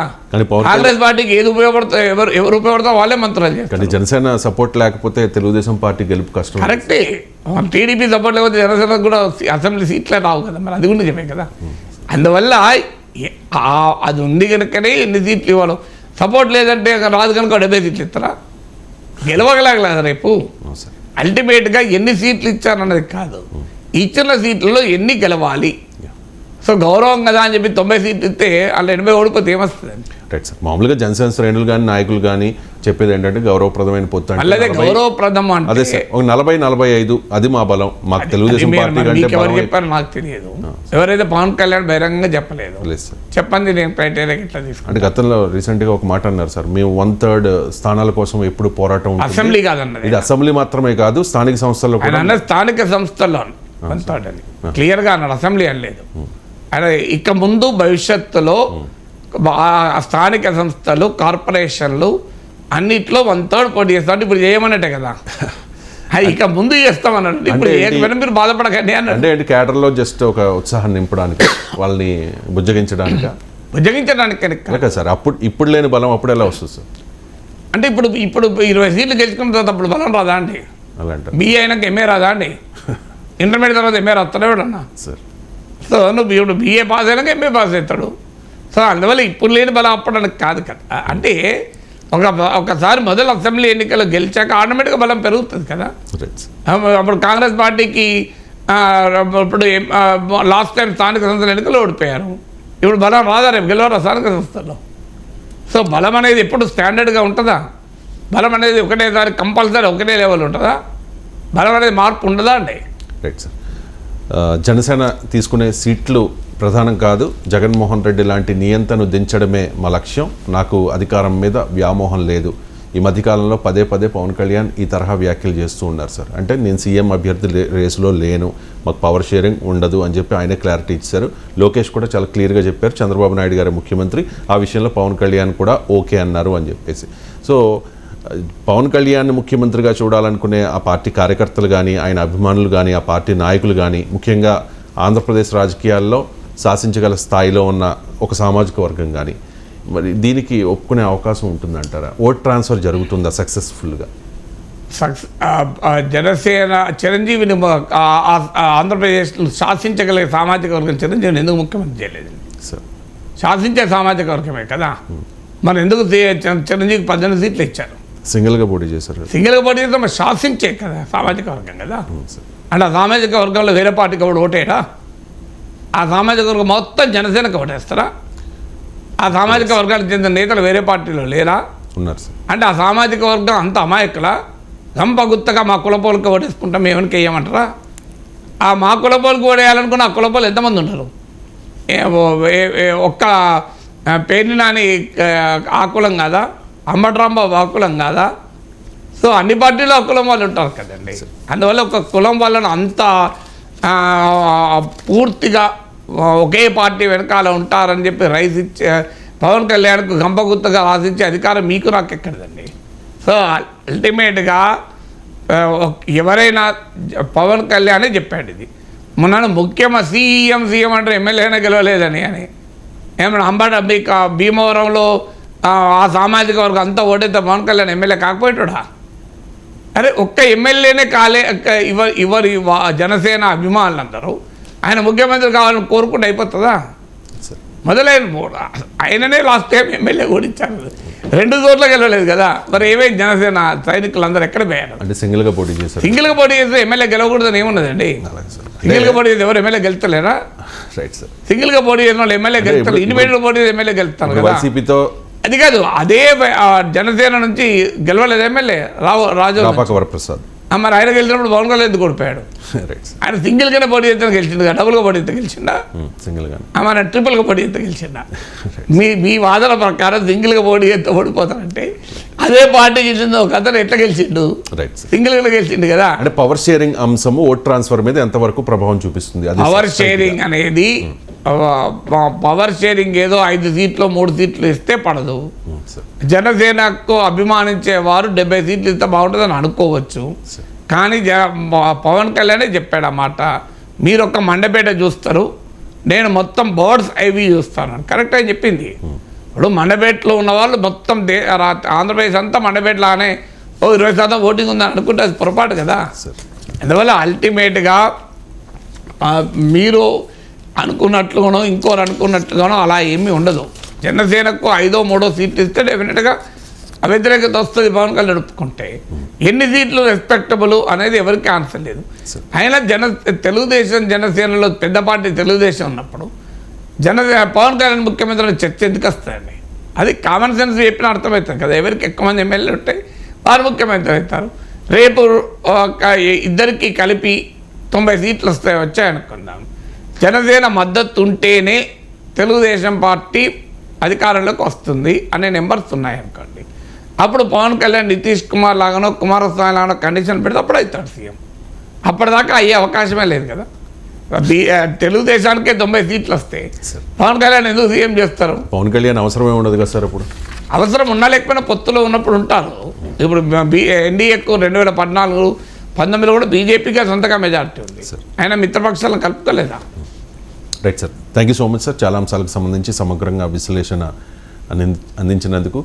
కాంగ్రెస్ పార్టీకి ఏది ఉపయోగపడతా, ఎవరు ఉపయోగపడతా వాళ్ళే మంత్రులు చేస్తారు. జనసేన సపోర్ట్ లేకపోతే తెలుగుదేశం పార్టీ గెలుపు కష్టం. కరెక్టే. టీడీపీ సపోర్ట్ లేకపోతే జనసేన కూడా అసెంబ్లీ సీట్లే రావు కదా. మరి అది కూడా నిజమే కదా. అందువల్ల అది ఉంది కనుకనే ఎన్ని సీట్లు ఇవ్వాలి. సపోర్ట్ లేదంటే రాదు కనుక 70 సీట్లు ఇస్తారా? గెలవగలగలేదు రేపు. అల్టిమేట్గా ఎన్ని సీట్లు ఇచ్చారన్నది కాదు, ఇచ్చిన సీట్లలో ఎన్ని గెలవాలి. సో గౌరవం కదా అని చెప్పి 90 సీట్లు ఇస్తే అలా 80 ఓడిపోతే ఏమొస్తుందండి? Right sir. మామూలుగా జనసేన శ్రేణులు కానీ నాయకులు కానీ చెప్పేది ఏంటంటే గౌరవప్రదమైన పొత్తు అంటే అదే గౌరవప్రదం అంటే అదే సార్, ఒక 40-45 అది మా బలం. మాకు తెలుగుదేశం పార్టీ కంటే ఎవరు చెప్పారు నాకు తెలియదు. ఎవరైతే పవన్ కళ్యాణ్ బహిరంగంగా చెప్పలేదు, చెప్పండి నేను క్రైటీరియా ఇట్లా తీసుకుంటాను. అంటే గతంలో రీసెంట్గా ఒక మాట అన్నారు సార్, మేము 1/3 స్థానాల కోసం ఎప్పుడు పోరాటం. అసెంబ్లీ కాదన్నది, ఇది అసెంబ్లీ మాత్రమే కాదు, స్థానిక సంస్థల్లో కూడా. స్థానిక సంస్థల్లో 1/3 అని క్లియర్గా అన్నాడు, అసెంబ్లీ అనలేదు. అదే ఇక ముందు భవిష్యత్తులో స్థానిక సంస్థలు, కార్పొరేషన్లు అన్నిట్లో 1/3 పోటీ చేస్తాం. ఇప్పుడు చేయమన్నట్టే కదా, ఇక ముందు చేస్తామన్నట్టు. ఇప్పుడు మీరు బాధపడకండి అంటే క్యాడర్లో జస్ట్ ఒక ఉత్సాహం నింపడానికి, వాళ్ళని బుజ్జగించడానికి కదా సార్. ఇప్పుడు లేని బలం అప్పుడు ఎలా వస్తుంది సార్? అంటే ఇప్పుడు 20 సీట్లు గెలుచుకున్న తర్వాత అప్పుడు బలం రాదా అండి? అలాంటి బిఏ అయినాక ఎంఏ రాదా అండి? ఇంటర్మీడియట్ తర్వాత ఎంఏ రాస్తాడే అన్నా సార్. సో నువ్వు ఇప్పుడు బిఏ పాస్ అయినాక ఎంఏ పాస్ అవుతాడు. సో అందువల్ల ఇప్పుడు లేని బలం అప్పడానికి కాదు కదా. అంటే ఒకసారి మొదలు అసెంబ్లీ ఎన్నికలు గెలిచాక ఆటోమేటిక్గా బలం పెరుగుతుంది కదా. అప్పుడు కాంగ్రెస్ పార్టీకి ఇప్పుడు లాస్ట్ టైం స్థానిక సంస్థల ఎన్నికలు ఓడిపోయారు. ఇప్పుడు బలం రాదా రేపు గెలవరా స్థానిక సంస్థల్లో? సో బలం అనేది ఎప్పుడు స్టాండర్డ్గా ఉంటుందా? బలం అనేది ఒకటేసారి కంపల్సరీ ఒకటే లెవెల్ ఉంటుందా? బలం అనేది మార్పు ఉండదా అండి? Right sir. జనసేన తీసుకునే సీట్లు ప్రధానం కాదు, జగన్మోహన్ రెడ్డి లాంటి నియంతను దించడమే మా లక్ష్యం, నాకు అధికారం మీద వ్యామోహం లేదు. ఈ మధ్యకాలంలో పదే పవన్ కళ్యాణ్ ఈ తరహా వ్యాఖ్యలు చేస్తూ ఉన్నారు సార్. అంటే నేను సీఎం అభ్యర్థి రేసులో లేను, మాకు పవర్ షేరింగ్ ఉండదు అని చెప్పి ఆయన క్లారిటీ ఇచ్చారు. లోకేష్ కూడా చాలా క్లియర్గా చెప్పారు, చంద్రబాబు నాయుడు గారి ముఖ్యమంత్రి, ఆ విషయంలో పవన్ కళ్యాణ్ కూడా ఓకే అన్నారు అని చెప్పేసి. సో పవన్ కళ్యాణ్ ముఖ్యమంత్రిగా చూడాలనుకునే ఆ పార్టీ కార్యకర్తలు కానీ, ఆయన అభిమానులు కానీ, ఆ పార్టీ నాయకులు కానీ, ముఖ్యంగా ఆంధ్రప్రదేశ్ రాజకీయాల్లో శాసించగల స్థాయిలో ఉన్న ఒక సామాజిక వర్గం కానీ, మరి దీనికి ఒప్పుకునే అవకాశం ఉంటుందంటారా? ఓట్ ట్రాన్స్ఫర్ జరుగుతుందా సక్సెస్ఫుల్గా? జనసేన చిరంజీవిని ఆంధ్రప్రదేశ్ శాసించగలిగే సామాజిక వర్గం చిరంజీవిని ఎందుకు ముఖ్యమంత్రి చేయలేదు సార్? శాసించే సామాజిక వర్గమే కదా. మరి ఎందుకు చిరంజీవికి 18 సీట్లు ఇచ్చారు? సింగిల్గా పోటీ చేశారు. సింగిల్గా పోటీ చేస్తే మరి శాసించే కదా సామాజిక వర్గం కదా. అంటే ఆ సామాజిక వర్గంలో వేరే పార్టీకి ఒకటి ఓటేయడా? ఆ సామాజిక వర్గం మొత్తం జనసేనకు ఓటేస్తారా? ఆ సామాజిక వర్గానికి చెందిన నేతలు వేరే పార్టీలో లేరా? ఉన్నారు సార్. అంటే ఆ సామాజిక వర్గం అంత అమాయకులా? గంప గుత్తగా మా కులపోలకు ఓటేసుకుంటాం ఏమనికి వేయమంటారా? ఆ మా కులపోలకు ఓడేయాలనుకున్న ఆ కులపోలు ఎంతమంది ఉంటారు? ఒక్క పేర్ని నాని ఆ కులం కాదా? అంబట్రాంబాబు ఆ కులం కాదా? సో అన్ని పార్టీలో ఆ కులం వాళ్ళు ఉంటారు కదండి. అందువల్ల ఒక కులం వాళ్ళను అంత పూర్తిగా ఒకే పార్టీ వెనకాల ఉంటారని చెప్పి రైస్ ఇచ్చే పవన్ కళ్యాణ్కు గంపగుత్తగా రాసిచ్చే అధికారం మీకు నాకు ఎక్కడదండి. సో అల్టిమేట్గా ఎవరైనా పవన్ కళ్యాణే చెప్పాడు ఇది. మొన్న ముఖ్యమంత్రి సీఎం అంటే ఎమ్మెల్యేనే గెలవలేదని అని. ఏమన్నా అంబట భీమవరంలో ఆ సామాజిక వర్గం అంతా ఓటైతే పవన్ కళ్యాణ్ ఎమ్మెల్యే కాకపోయాడా? అరే ఒక్క ఎమ్మెల్యేనే కాలే ఇవరి జనసేన అభిమానులు అందరూ ఆయన ముఖ్యమంత్రి కావాలని కోరుకుంటే అయిపోతుందా? మొదలైన ఆయననే లాస్ట్ టైం ఎమ్మెల్యే ఓడించారు, 2 చోట్ల గెలవలేదు కదా. మరి ఏమైంది? జనసేన సైనికులు అందరూ ఎక్కడ పోయారు? అంటే సింగిల్గా పోటీ చేశారు. సింగిల్గా పోటీ చేస్తే ఎమ్మెల్యే గెలవకూడదని ఏమున్నదండి? సింగిల్గా పోటీ చేస్తే ఎవరు ఎమ్మెల్యే గెలుస్తలేరా? Right sir. సింగిల్గా పోటీ చేసిన వాళ్ళు ఎమ్మెల్యే గెలుస్తారు, ఇండిపెండెంట్ పోటీ చేసి ఎమ్మెల్యే గెలుస్తారు కదా. వైసీపీతో అది కాదు, అదే జనసేన నుంచి గెలవలేదు ఎమ్మెల్యే రాజు వరప్రసాద్. మరి ఆయన గెలిచినప్పుడు పవన్ కళ్యాణ్ ఎందుకు ఓడిపోయాడు? Right sir. ఆయన సింగిల్గానే పోటీ చేస్తే గెలిచిండు కదా, డబుల్గా పోటీ చేస్తే గెలిచిండా? సింగిల్గా. మన ట్రిపుల్గా పోటీ చేస్తే గెలిచిండా? మీ వాదన ప్రకారం సింగిల్గా పోటీ చేస్తే ఓడిపోతారంటే అదే పార్టీ గెలిచింది ఒక అతను ఎట్లా గెలిచిండు? Right sir. సింగిల్గా గెలిచిండు కదా. అంటే పవర్ షేరింగ్ అంశము ఓట్ ట్రాన్స్ఫర్ మీద ఎంతవరకు ప్రభావం చూపిస్తుంది? పవర్ షేరింగ్ అనేది పవర్ షేరింగ్ ఏదో 5 సీట్లు 3 సీట్లు ఇస్తే పడదు. జనసేనకు అభిమానించేవారు 70 సీట్లు ఇస్తే బాగుంటుందని అనుకోవచ్చు. కానీ పవన్ కళ్యాణే చెప్పాడు అన్నమాట, మీరు ఒక మండపేట చూస్తారు, నేను మొత్తం బర్డ్స్ ఐవి చూస్తాను. కరెక్ట్ అని చెప్పింది. ఇప్పుడు మండపేటలో ఉన్న వాళ్ళు మొత్తం ఆంధ్రప్రదేశ్ అంతా మండపేటలానే 20% ఓటింగ్ ఉందని అనుకుంటే అది పొరపాటు కదా. అందువల్ల అల్టిమేట్గా మీరు అనుకున్నట్లుగానో ఇంకోరు అనుకున్నట్లుగానో అలా ఏమీ ఉండదు. జనసేనకు 5ో 3ో సీట్లు ఇస్తే డెఫినెట్గా వ్యతిరేకత వస్తుంది పవన్ కళ్యాణ్ ఒప్పుకుంటే. ఎన్ని సీట్లు రెస్పెక్టబుల్ అనేది ఎవరికి ఆన్సర్ లేదు. అయినా తెలుగుదేశం జనసేనలో పెద్ద పార్టీ తెలుగుదేశం ఉన్నప్పుడు పవన్ కళ్యాణ్ ముఖ్యమంత్రి చర్చ ఎందుకు వస్తాయండి? అది కామన్ సెన్స్ చెప్పిన అర్థమవుతుంది కదా. ఎవరికి ఎక్కువ మంది ఎమ్మెల్యేలు ఉంటే వారు ముఖ్యమంత్రి అవుతారు. రేపు ఇద్దరికి కలిపి 90 సీట్లు వచ్చాయనుకుందాం. జనసేన మద్దతు ఉంటేనే తెలుగుదేశం పార్టీ అధికారంలోకి వస్తుంది అనే నెంబర్స్ ఉన్నాయనుకోండి. అప్పుడు పవన్ కళ్యాణ్ నితీష్ కుమార్ లాగానో కుమారస్వామి లాగానో కండిషన్ పెడితే అప్పుడు అవుతాడు సీఎం. అప్పటిదాకా అయ్యే అవకాశమే లేదు కదా. తెలుగుదేశానికే 90 సీట్లు వస్తే పవన్ కళ్యాణ్ ఎందుకు సీఎం చేస్తారు? పవన్ కళ్యాణ్ అవసరమే ఉండదు కదా సార్. అప్పుడు అవసరం ఉన్నా లేకపోయినా పొత్తులో ఉన్నప్పుడు ఉంటారు. ఇప్పుడు ఎన్డీఏకు 2014-19 కూడా బీజేపీగా సొంతగా మెజార్టీ ఉంది. ఆయన మిత్రపక్షాలను కలుపుకోలేదా? Right sir. Thank you so much sir. చాలా అంశాలకు సంబంధించి సమగ్రంగా విశ్లేషణ అందించినందుకు.